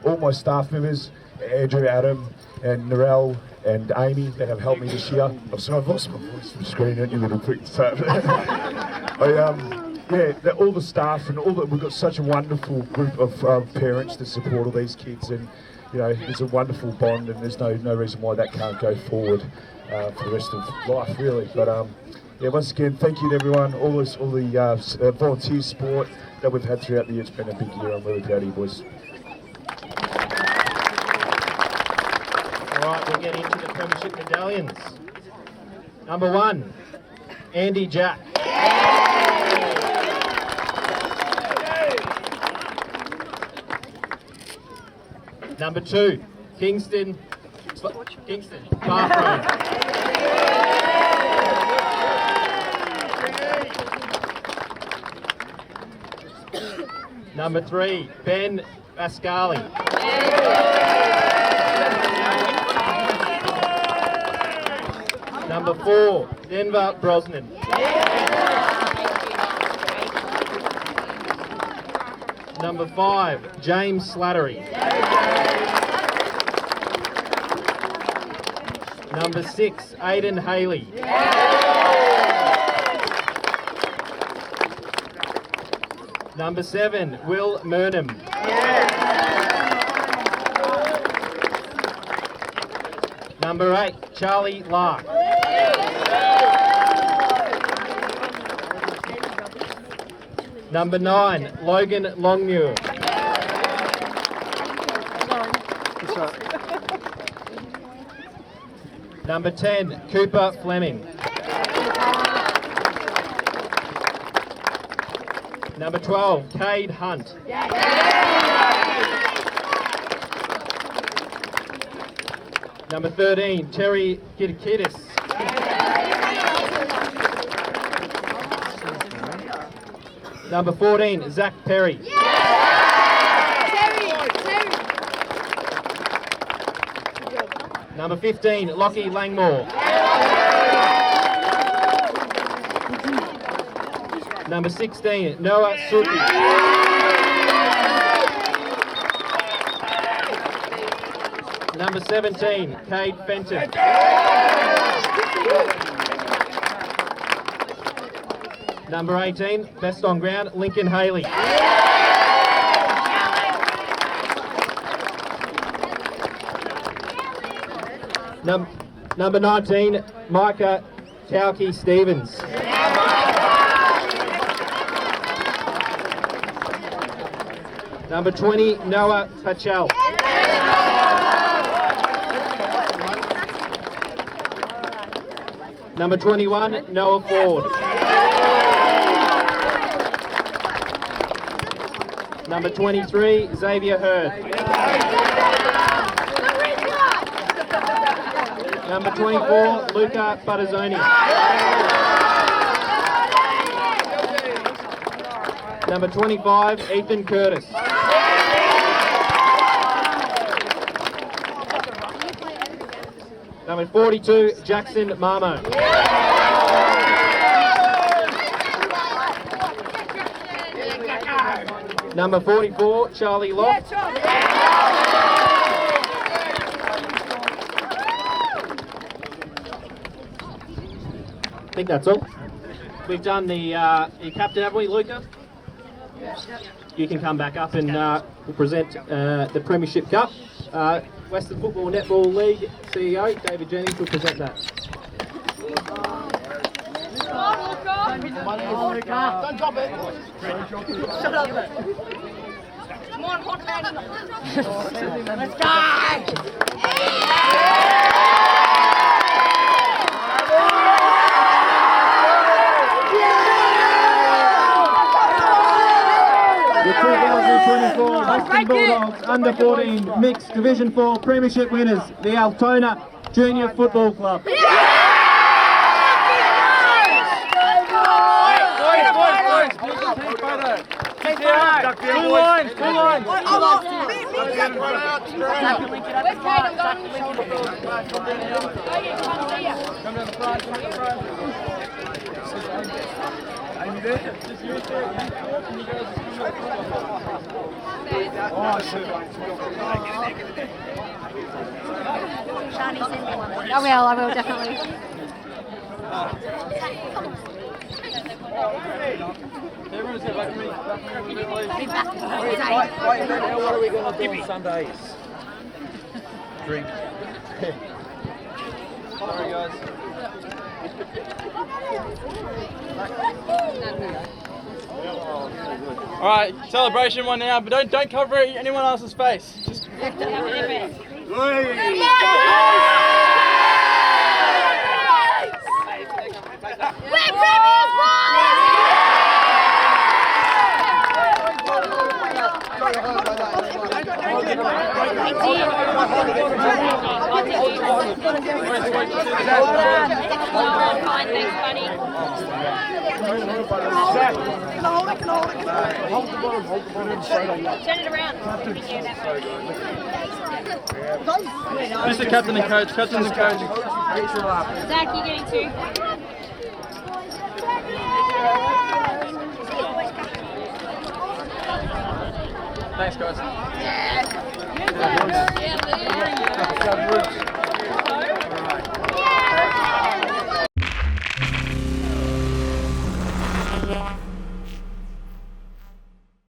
all my staff members, Andrew, Adam, and Narelle and Amy that have helped me this year. I've lost my voice from screen, aren't you, little prick? So, all the staff and we've got such a wonderful group of parents that support all these kids, and you know, there's a wonderful bond, and there's no reason why that can't go forward for the rest of life, really. But once again, thank you to everyone, all the volunteer support that we've had throughout the year. It's been a big year. I'm really proud of you boys. All right, we'll get into the premiership medallions. Number 1, Andy Jack. Number 2, Kingston Bathroom. Number 3, Ben Pascali. Number 4, Denver Brosnan. Number 5, James Slattery. Number 6, Aidan Haley. Number 7, Will Murnham. Number 8, Charlie Lark. Number 9, Logan Longmuir. Number 10, Cooper Fleming. Number 12, Cade Hunt. Number 13, Terry Kitakidis. Number 14, Zach Perry. Number 15, Lockie Langmore. Number 16, Noah Suki. Number 17, Cade Fenton. Number 18, best on ground, Lincoln Haley. Number 19, Micah Tauki Stevens. Number 20, Noah Pachel. Number 21, Noah Ford. Number 23, Xavier Hurd. Number 24, Luca Batazzoni. Number 25, Ethan Curtis. Number 42, Jackson Marmo. Number 44, Charlie Locke. I think that's all. We've done the your captain, have we, Luca? You can come back up and we'll present the Premiership Cup. Western Football Netball League CEO David Jennings will present that. Don't drop it. Shut up. Come on, hot man. Let's go. The 2024 Western Bulldogs Under 14 Mixed Division 4 Premiership winners, the Altona Junior Football Club. Two lines. Shani, send me one. I will, definitely. Everyone's got back to me. What are we going to do on Sundays? Drink. Sorry, guys. All right, celebration one now, but don't cover anyone else's face. Just Turn it around. Mr. Captain and Coach, Captain and Coach. Zach, you getting two? Thanks, guys. Yeah.